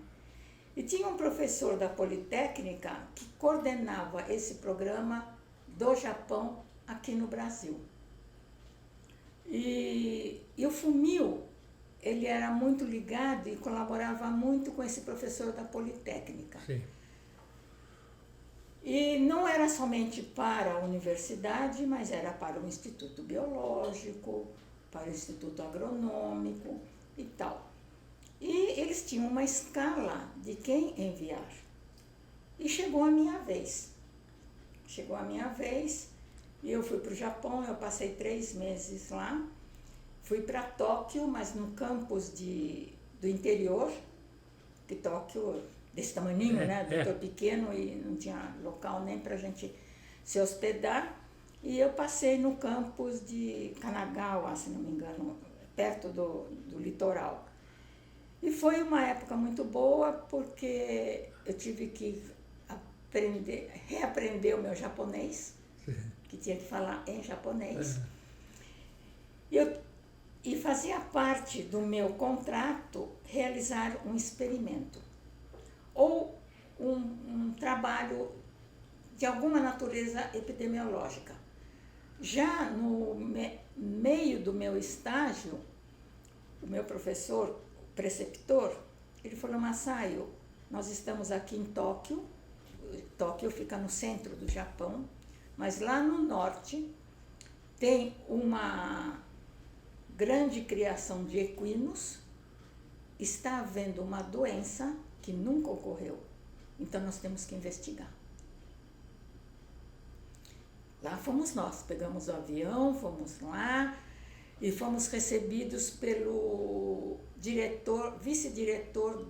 E tinha um professor da Politécnica que coordenava esse programa do Japão aqui no Brasil. E o FUMIL, ele era muito ligado e colaborava muito com esse professor da Politécnica. Sim. E não era somente para a universidade, mas era para o Instituto Biológico, para o Instituto Agronômico e tal. E eles tinham uma escala de quem enviar. E chegou a minha vez. E eu fui para o Japão, eu passei 3 meses lá. Fui para Tóquio, mas no campus do interior, que Tóquio, desse tamaninho, né? Doutor pequeno, e não tinha local nem para a gente se hospedar. E eu passei no campus de Kanagawa, se não me engano, perto do litoral. E foi uma época muito boa, porque eu tive que reaprender o meu japonês, que tinha que falar em japonês. E fazia parte do meu contrato realizar um experimento ou um trabalho de alguma natureza epidemiológica. Já no meio do meu estágio, o meu professor, o preceptor, ele falou: Masayo, nós estamos aqui em Tóquio. Tóquio fica no centro do Japão, mas lá no norte tem uma grande criação de equinos, está havendo uma doença que nunca ocorreu, então nós temos que investigar. Lá fomos nós, pegamos o avião, fomos lá e fomos recebidos pelo vice-diretor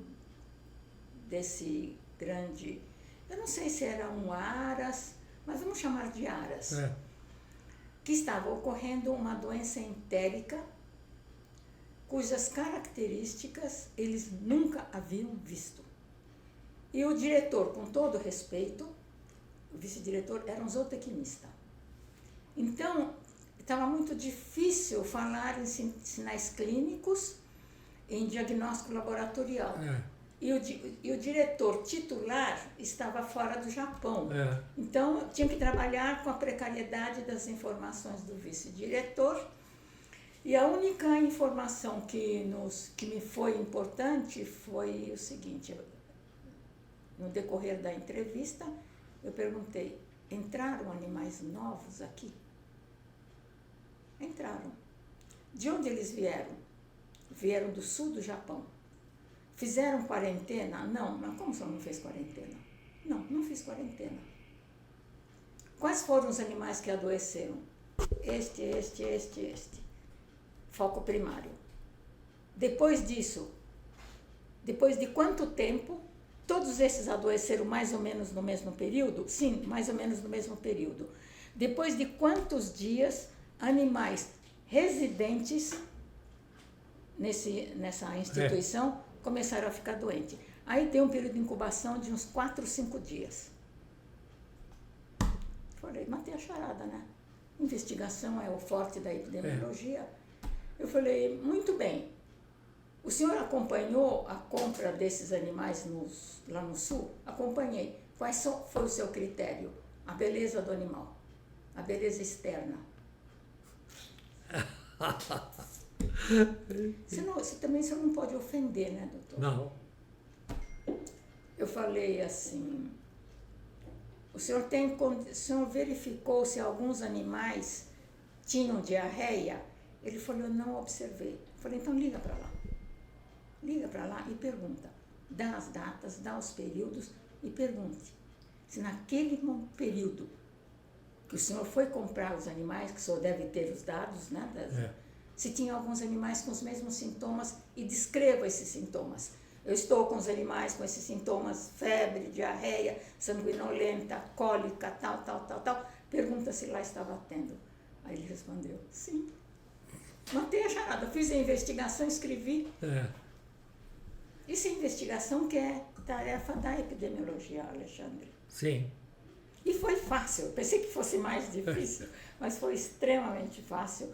desse grande, eu não sei se era um Aras, mas vamos chamar de Aras, que estava ocorrendo uma doença entérica, cujas características eles nunca haviam visto. E o diretor, com todo respeito, o vice-diretor era um zootecnista. Então, estava muito difícil falar em sinais clínicos, em diagnóstico laboratorial. E o diretor titular estava fora do Japão. Então, tinha que trabalhar com a precariedade das informações do vice-diretor. E a única informação que me foi importante foi o seguinte: no decorrer da entrevista, eu perguntei: entraram animais novos aqui? Entraram. De onde eles vieram? Vieram do sul do Japão. Fizeram quarentena? Não, mas como você não fez quarentena? Não, não fiz quarentena. Quais foram os animais que adoeceram? Este. Foco primário. Depois disso, depois de quanto tempo todos esses adoeceram mais ou menos no mesmo período? Sim, mais ou menos no mesmo período. Depois de quantos dias animais residentes nessa instituição começaram a ficar doentes? Aí tem um período de incubação de uns 4, 5 dias. Falei, matei a charada, né? Investigação é o forte da epidemiologia. Eu falei, muito bem. O senhor acompanhou a compra desses animais lá no sul? Acompanhei. Qual foi o seu critério? A beleza do animal, a beleza externa. Também o senhor não pode ofender, né, doutor? Não. Eu falei assim, o senhor verificou se alguns animais tinham diarreia? Ele falou, eu não observei. Eu falei, então liga para lá. Liga para lá e pergunta. Dá as datas, dá os períodos e pergunte se naquele período que o senhor foi comprar os animais, que o senhor deve ter os dados, né? Se tinha alguns animais com os mesmos sintomas e descreva esses sintomas. Eu estou com os animais com esses sintomas, febre, diarreia, sanguinolenta, cólica, tal. Pergunta se lá estava tendo. Aí ele respondeu, sim. Matei a charada, fiz a investigação, escrevi. Isso é investigação que é tarefa da epidemiologia, Alexandre. Sim. E foi fácil, eu pensei que fosse mais difícil, mas foi extremamente fácil.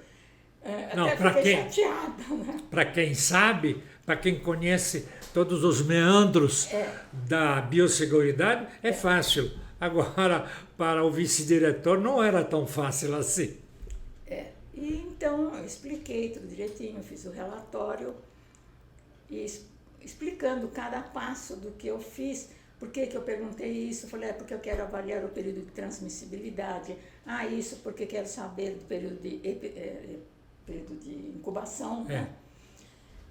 Até fiquei chateada, né? Para quem sabe, para quem conhece todos os meandros da biosseguridade, é fácil. Agora, para o vice-diretor, não era tão fácil assim. E então eu expliquei tudo direitinho, fiz o relatório e explicando cada passo do que eu fiz. Por que eu perguntei isso? Falei, porque eu quero avaliar o período de transmissibilidade. Isso porque quero saber do período de incubação, né?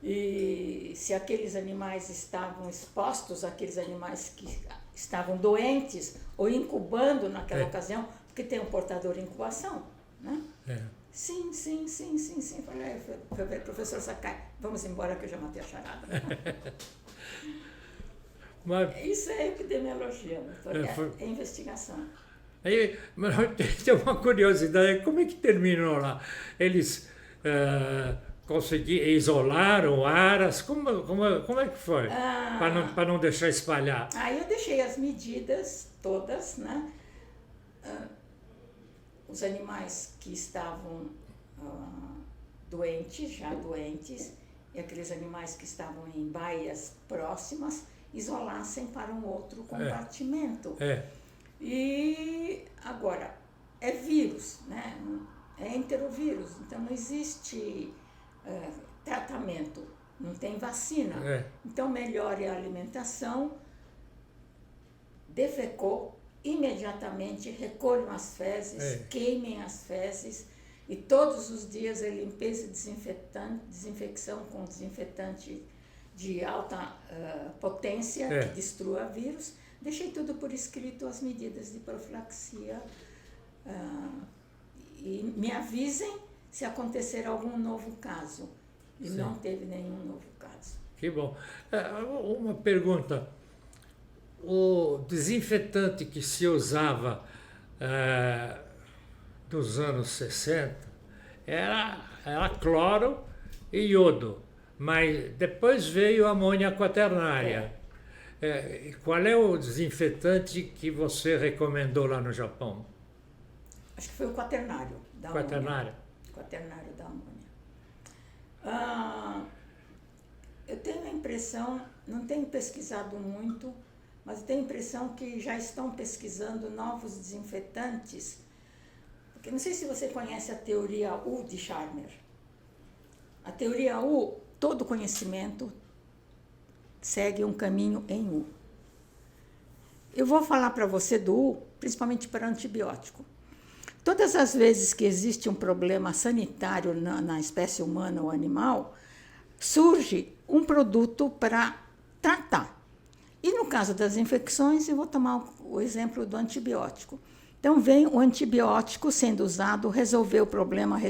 E se aqueles animais estavam expostos, aqueles animais que estavam doentes ou incubando naquela ocasião, porque tem um portador em incubação, né? Sim. Falei, professor Sakai, vamos embora que eu já matei a charada. Isso é epidemiologia, doutor, é investigação. Mas tem uma curiosidade, como é que terminou lá? Eles conseguiram, isolaram aras, como é que foi? Para não deixar espalhar? Aí eu deixei as medidas todas, né? Os animais que estavam doentes, e aqueles animais que estavam em baias próximas, isolassem para um outro compartimento. E agora, é vírus, né? É enterovírus, então não existe tratamento, não tem vacina. Então melhore a alimentação, defecou, imediatamente recolham as fezes, queimem as fezes e todos os dias é limpeza e desinfecção com desinfetante de alta potência que destrua vírus. Deixei tudo por escrito, as medidas de profilaxia e me avisem se acontecer algum novo caso. E não teve nenhum novo caso. Que bom. Uma pergunta. O desinfetante que se usava dos anos 60 era cloro e iodo, mas depois veio a amônia quaternária. Qual é o desinfetante que você recomendou lá no Japão? Acho que foi o quaternário da amônia. Quaternário da amônia. Eu tenho a impressão, não tenho pesquisado muito, mas eu tenho a impressão que já estão pesquisando novos desinfetantes, porque não sei se você conhece a teoria U de Charmer. A teoria U, todo conhecimento segue um caminho em U. Eu vou falar para você do U, principalmente para antibiótico. Todas as vezes que existe um problema sanitário na espécie humana ou animal, surge um produto para tratar. E no caso das infecções, eu vou tomar o exemplo do antibiótico. Então, vem o antibiótico sendo usado, resolveu o problema,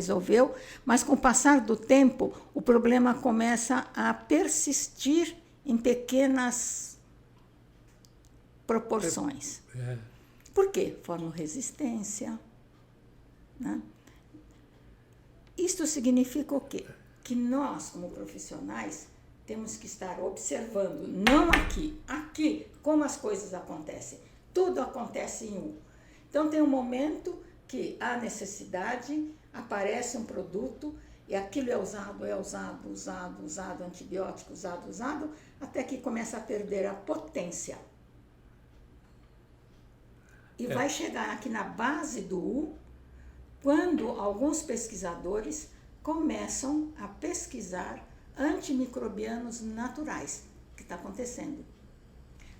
mas com o passar do tempo, o problema começa a persistir em pequenas proporções. Por quê? Formam resistência. Né? Isto significa o quê? Que nós, como profissionais, temos que estar observando, não aqui, como as coisas acontecem. Tudo acontece em um. Então, tem um momento que há necessidade, aparece um produto, e aquilo é usado, antibiótico, usado, até que começa a perder a potência. E vai chegar aqui na base do U, quando alguns pesquisadores começam a pesquisar antimicrobianos naturais, que está acontecendo.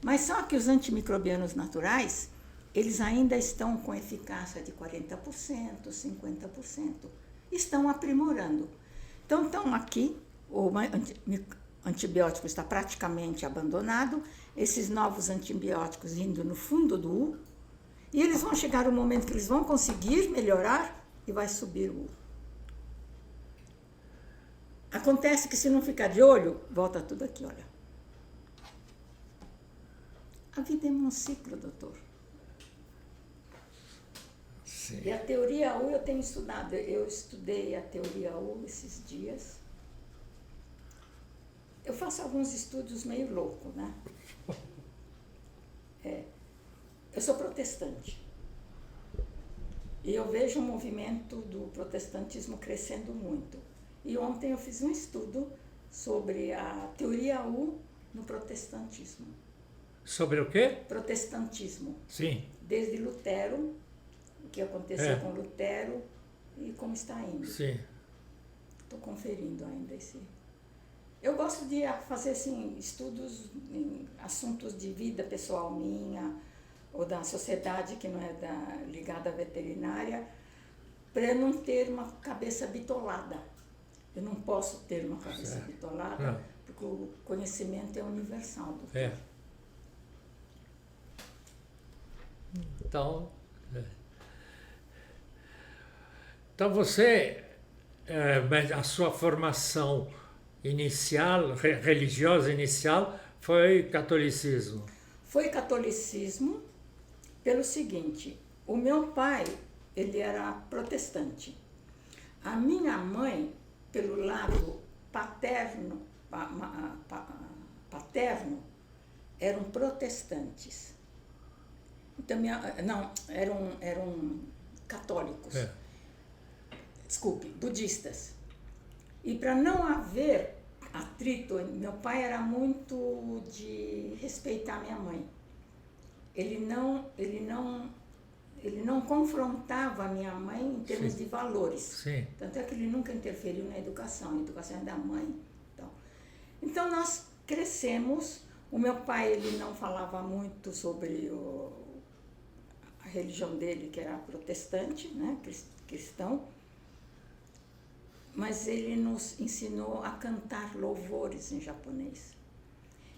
Mas só que os antimicrobianos naturais, eles ainda estão com eficácia de 40%, 50%. Estão aprimorando. Então, estão aqui, o antibiótico está praticamente abandonado, esses novos antibióticos indo no fundo do U, e eles vão chegar um momento que eles vão conseguir melhorar e vai subir o U. Acontece que se não ficar de olho, volta tudo aqui, olha. A vida é um ciclo, doutor. Sim. E a teoria U eu tenho estudado. Eu estudei a teoria U esses dias. Eu faço alguns estudos meio loucos, né? Eu sou protestante. E eu vejo o movimento do protestantismo crescendo muito. E ontem eu fiz um estudo sobre a teoria U no protestantismo. Sobre o quê? Protestantismo. Sim. Desde Lutero, o que aconteceu com Lutero e como está indo. Sim. Estou conferindo ainda esse. Eu gosto de fazer assim, estudos em assuntos de vida pessoal minha, ou da sociedade que não é ligada à veterinária, para não ter uma cabeça bitolada. Eu não posso ter uma cabeça bitolada, porque o conhecimento é universal. Doutor. Então você, mas a sua formação inicial, religiosa inicial, foi catolicismo? Foi catolicismo pelo seguinte, o meu pai, ele era protestante. A minha mãe, pelo lado paterno, eram protestantes. Então, eram católicos. Desculpe, budistas. E para não haver atrito, meu pai era muito de respeitar minha mãe. Ele não confrontava a minha mãe em termos de valores. Sim. Tanto é que ele nunca interferiu na educação. A educação é da mãe. Então nós crescemos. O meu pai, ele não falava muito sobre a religião dele, que era protestante, né, cristão, mas ele nos ensinou a cantar louvores em japonês.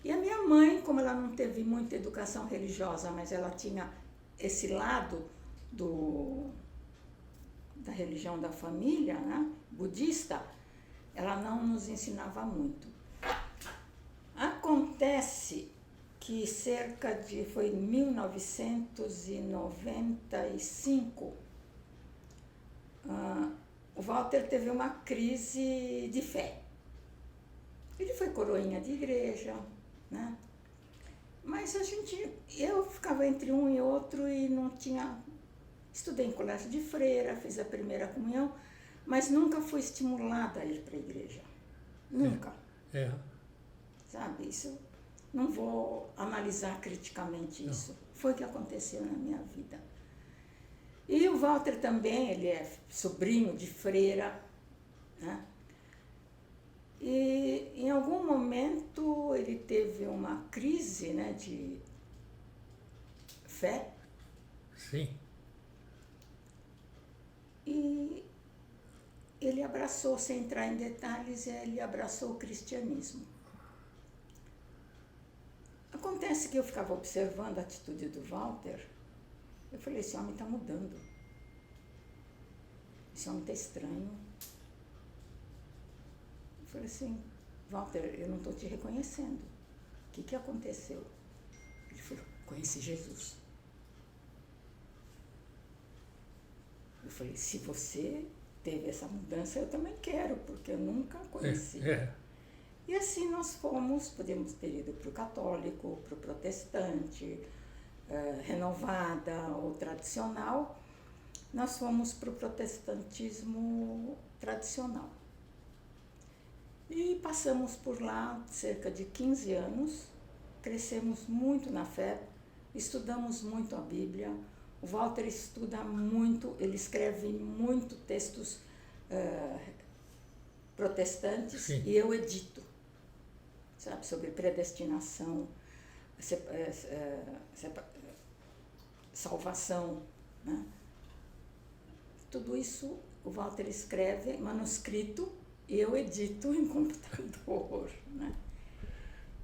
E a minha mãe, como ela não teve muita educação religiosa, mas ela tinha esse lado da religião da família, né, budista, ela não nos ensinava muito. Acontece que foi em 1995, o Walter teve uma crise de fé. Ele foi coroinha de igreja, né? Mas eu ficava entre um e outro e não tinha... Estudei em colégio de freira, fiz a primeira comunhão, mas nunca fui estimulada a ir para a igreja. Nunca. Sabe, isso... Não vou analisar criticamente isso. Foi o que aconteceu na minha vida. E o Walter também, ele é sobrinho de freira, né? E em algum momento ele teve uma crise, né, de fé. Sim. E ele abraçou, sem entrar em detalhes, ele abraçou o cristianismo. Acontece que eu ficava observando a atitude do Walter. Eu falei, esse homem está mudando. Esse homem está estranho. Eu falei assim, Walter, eu não estou te reconhecendo. O que aconteceu? Ele falou, conheci Jesus. Eu falei, se você teve essa mudança, eu também quero, porque eu nunca conheci. E assim nós fomos, podemos ter ido para o católico, para o protestante, renovada ou tradicional, nós fomos para o protestantismo tradicional. E passamos por lá cerca de 15 anos, crescemos muito na fé, estudamos muito a Bíblia. O Walter estuda muito, ele escreve muito textos protestantes. Sim. E eu edito, sabe, sobre predestinação, salvação, né? Tudo isso o Walter escreve manuscrito e eu edito em computador, né?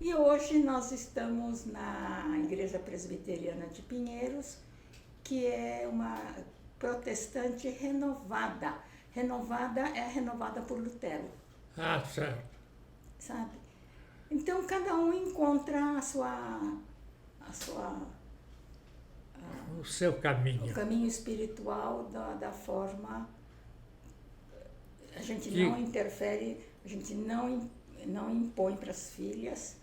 E hoje nós estamos na Igreja Presbiteriana de Pinheiros, que é uma protestante renovada. Renovada é renovada por Lutero. Ah, certo. Sabe? Então, cada um encontra o seu caminho. O caminho espiritual da forma... A gente não interfere, a gente não impõe para as filhas,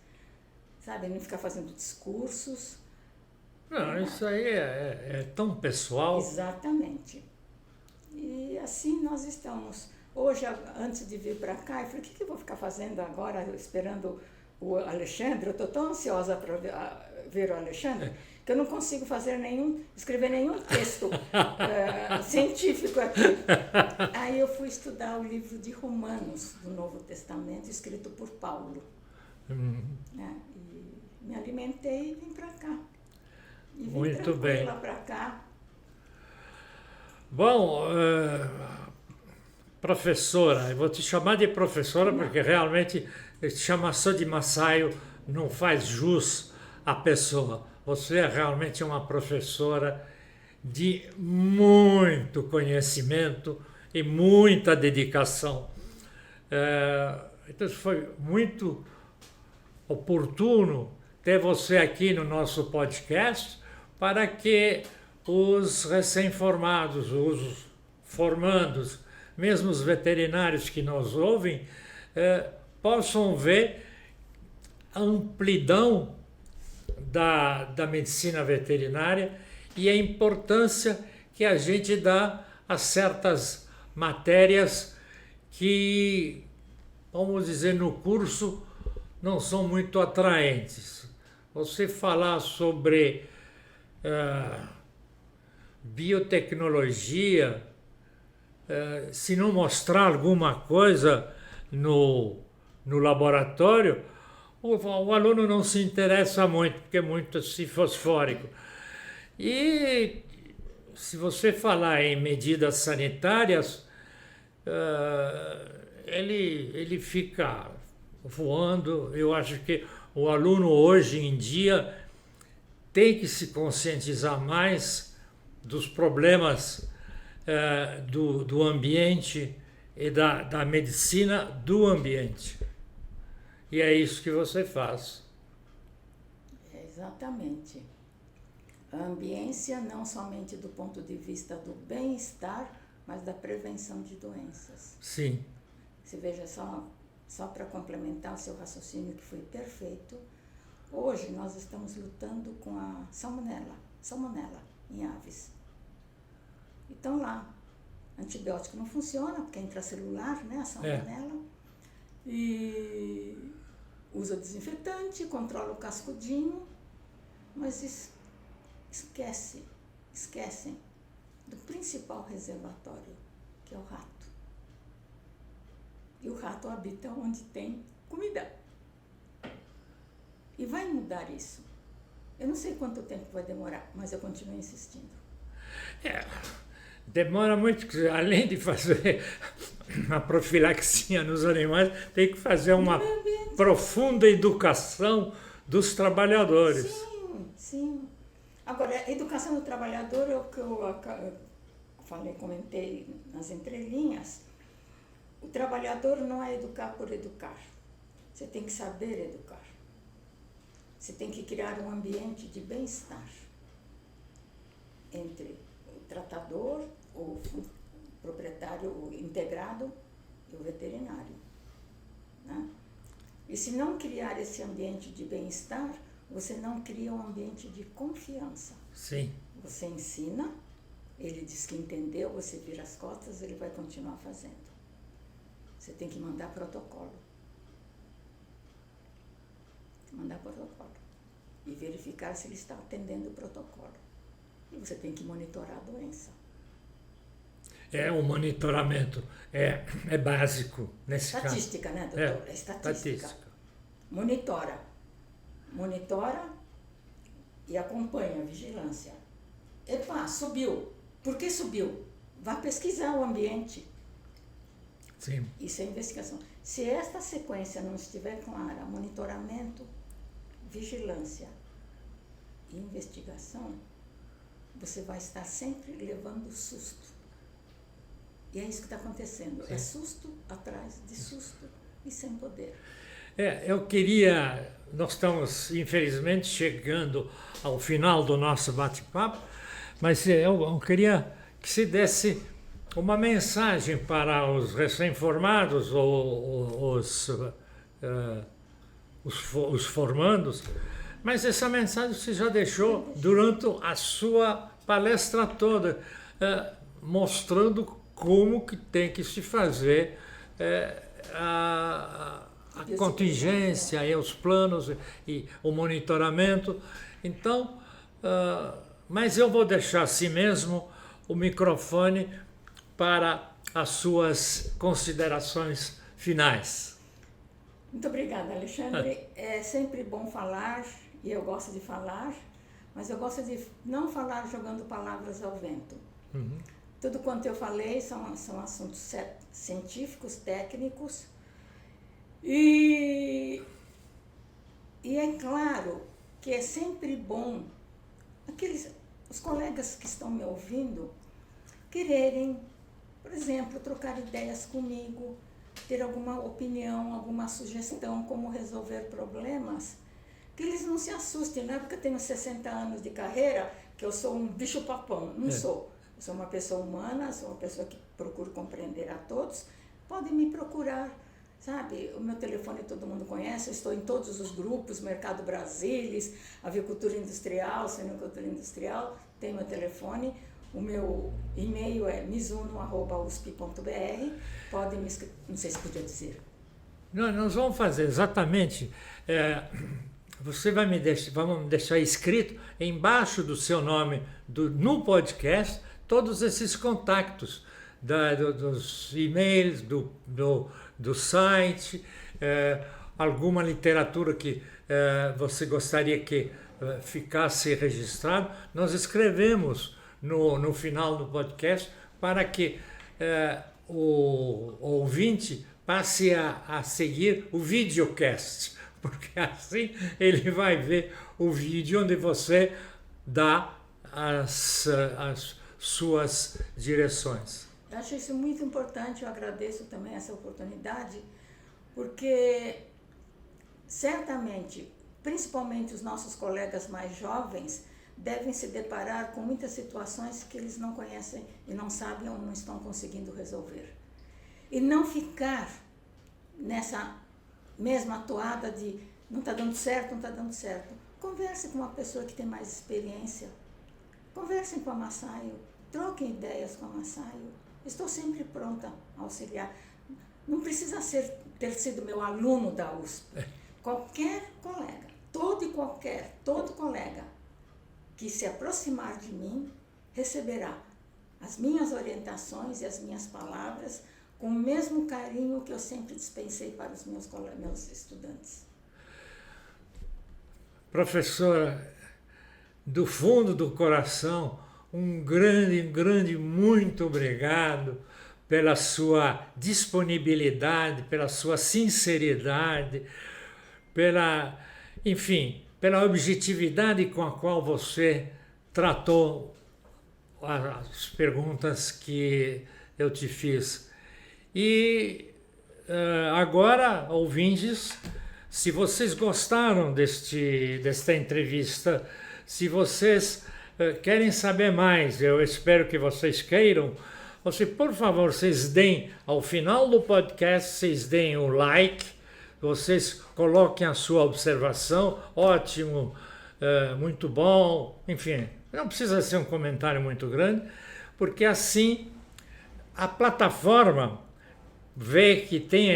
sabe? Não ficar fazendo discursos. Não, isso aí é tão pessoal. Exatamente. E assim nós estamos. Hoje, antes de vir para cá, eu falei, o que eu vou ficar fazendo agora, esperando o Alexandre? Eu estou tão ansiosa para ver o Alexandre, que eu não consigo escrever nenhum texto científico aqui. Aí eu fui estudar o livro de Romanos, do Novo Testamento, escrito por Paulo. E me alimentei e vim para cá. E vim muito bem. Lá para cá. Bom, professora, eu vou te chamar de professora porque realmente chamar só de Massaio não faz jus à pessoa. Você é realmente uma professora de muito conhecimento e muita dedicação. Então foi muito oportuno ter você aqui no nosso podcast para que os recém-formados, os formandos, mesmo os veterinários que nos ouvem, possam ver a amplidão da medicina veterinária e a importância que a gente dá a certas matérias que, vamos dizer, no curso não são muito atraentes. Você falar sobre biotecnologia, se não mostrar alguma coisa no laboratório, o aluno não se interessa muito, porque é muito assim, fosfórico. E se você falar em medidas sanitárias, ele fica voando. Eu acho que o aluno hoje em dia tem que se conscientizar mais dos problemas do ambiente e da medicina do ambiente. E é isso que você faz. Exatamente. A ambiência não somente do ponto de vista do bem-estar, mas da prevenção de doenças. Sim. Você veja só para complementar o seu raciocínio que foi perfeito, hoje nós estamos lutando com a salmonela em aves. Então lá, antibiótico não funciona, porque é intracelular, né, a salmonela, e usa desinfetante, controla o cascudinho, mas esquecem do principal reservatório, que é o rato. E o rato habita onde tem comida. E vai mudar isso. Eu não sei quanto tempo vai demorar, mas eu continuo insistindo. Demora muito, além de fazer a profilaxia nos animais, tem que fazer uma profunda educação dos trabalhadores. Sim. Agora, a educação do trabalhador é o que eu comentei nas entrelinhas. O trabalhador não é educar por educar. Você tem que saber educar. Você tem que criar um ambiente de bem-estar entre o tratador, o proprietário, o integrado e o veterinário, né? E se não criar esse ambiente de bem-estar, você não cria um ambiente de confiança. Sim. Você ensina, ele diz que entendeu, você vira as costas, ele vai continuar fazendo. Você tem que mandar protocolo. Mandar protocolo. E verificar se ele está atendendo o protocolo. E você tem que monitorar a doença. O monitoramento é básico nesse caso. Estatística, né, doutor? É estatística. Monitora e acompanha a vigilância. Epa, subiu. Por que subiu? Vá pesquisar o ambiente. Sim. Isso é investigação. Se esta sequência não estiver clara, monitoramento, vigilância e investigação, você vai estar sempre levando susto. E é isso que está acontecendo. Sim. É susto atrás de susto e sem poder. Nós estamos infelizmente chegando ao final do nosso bate-papo, mas eu queria que se desse uma mensagem para os recém-formados ou os formandos, mas essa mensagem você já deixou durante a sua palestra toda, mostrando como que tem que se fazer a contingência e os planos e o monitoramento. Então, mas eu vou deixar assim mesmo o microfone para as suas considerações finais. Muito obrigada, Alexandre. É sempre bom falar, e eu gosto de falar, mas eu gosto de não falar jogando palavras ao vento. Uhum. Tudo quanto eu falei são assuntos científicos, técnicos, e é claro que é sempre bom os colegas que estão me ouvindo quererem, por exemplo, trocar ideias comigo, ter alguma opinião, alguma sugestão como resolver problemas, que eles não se assustem, não é porque eu tenho 60 anos de carreira que eu sou um bicho-papão, não sou. Eu sou uma pessoa humana, sou uma pessoa que procuro compreender a todos, podem me procurar, sabe? O meu telefone todo mundo conhece, eu estou em todos os grupos, Mercado Brasilis, Avicultura Industrial, Sinocultura Industrial, tem meu telefone. O meu e-mail é mizuno@usp.br. Podem me escrever, não sei se podia dizer. Nós vamos fazer exatamente. Você vai vamos deixar escrito embaixo do seu nome no podcast todos esses contatos dos e-mails, do site, alguma literatura que você gostaria que ficasse registrado. Nós escrevemos no final do podcast para que o ouvinte passe a seguir o videocast, porque assim ele vai ver o vídeo onde você dá as suas direções. Eu acho isso muito importante, eu agradeço também essa oportunidade, porque certamente, principalmente os nossos colegas mais jovens, devem se deparar com muitas situações que eles não conhecem e não sabem ou não estão conseguindo resolver. E não ficar nessa mesma toada de não está dando certo, não está dando certo. Converse com uma pessoa que tem mais experiência. Conversem com a Massaio, troquem ideias com a Massaio. Estou sempre pronta a auxiliar. Não precisa ter sido meu aluno da USP. Qualquer colega, todo colega que se aproximar de mim receberá as minhas orientações e as minhas palavras com o mesmo carinho que eu sempre dispensei para os meus estudantes. Professora, do fundo do coração, um grande muito obrigado pela sua disponibilidade, pela sua sinceridade, pela objetividade com a qual você tratou as perguntas que eu te fiz. E agora, ouvintes, se vocês gostaram desta entrevista, se vocês querem saber mais, eu espero que vocês queiram, por favor, vocês deem, ao final do podcast, vocês deem o like, vocês coloquem a sua observação, ótimo, muito bom, enfim, não precisa ser um comentário muito grande, porque assim a plataforma vê que tem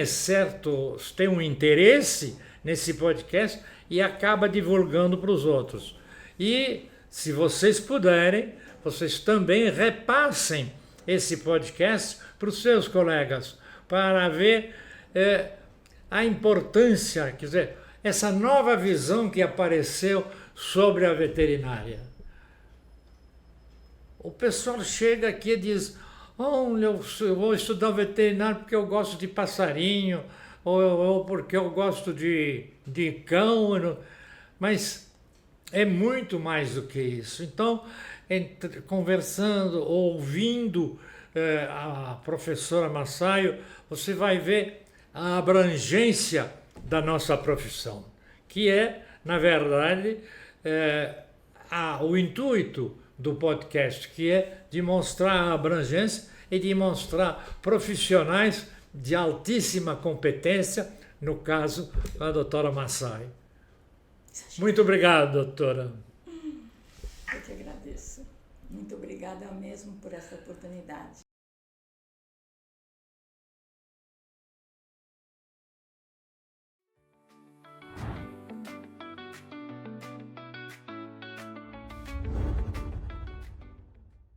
um interesse nesse podcast e acaba divulgando para os outros. E se vocês puderem, vocês também repassem esse podcast para os seus colegas, para ver a importância, quer dizer, essa nova visão que apareceu sobre a veterinária. O pessoal chega aqui e diz, eu vou estudar veterinário porque eu gosto de passarinho, ou porque eu gosto de cão, mas é muito mais do que isso. Então, conversando, ouvindo a professora Massaio, você vai ver a abrangência da nossa profissão, que é, na verdade, o intuito do podcast, que é de mostrar a abrangência e de mostrar profissionais de altíssima competência, no caso, a doutora Massaio. Muito obrigado, doutora. Eu que agradeço. Muito obrigada mesmo por essa oportunidade.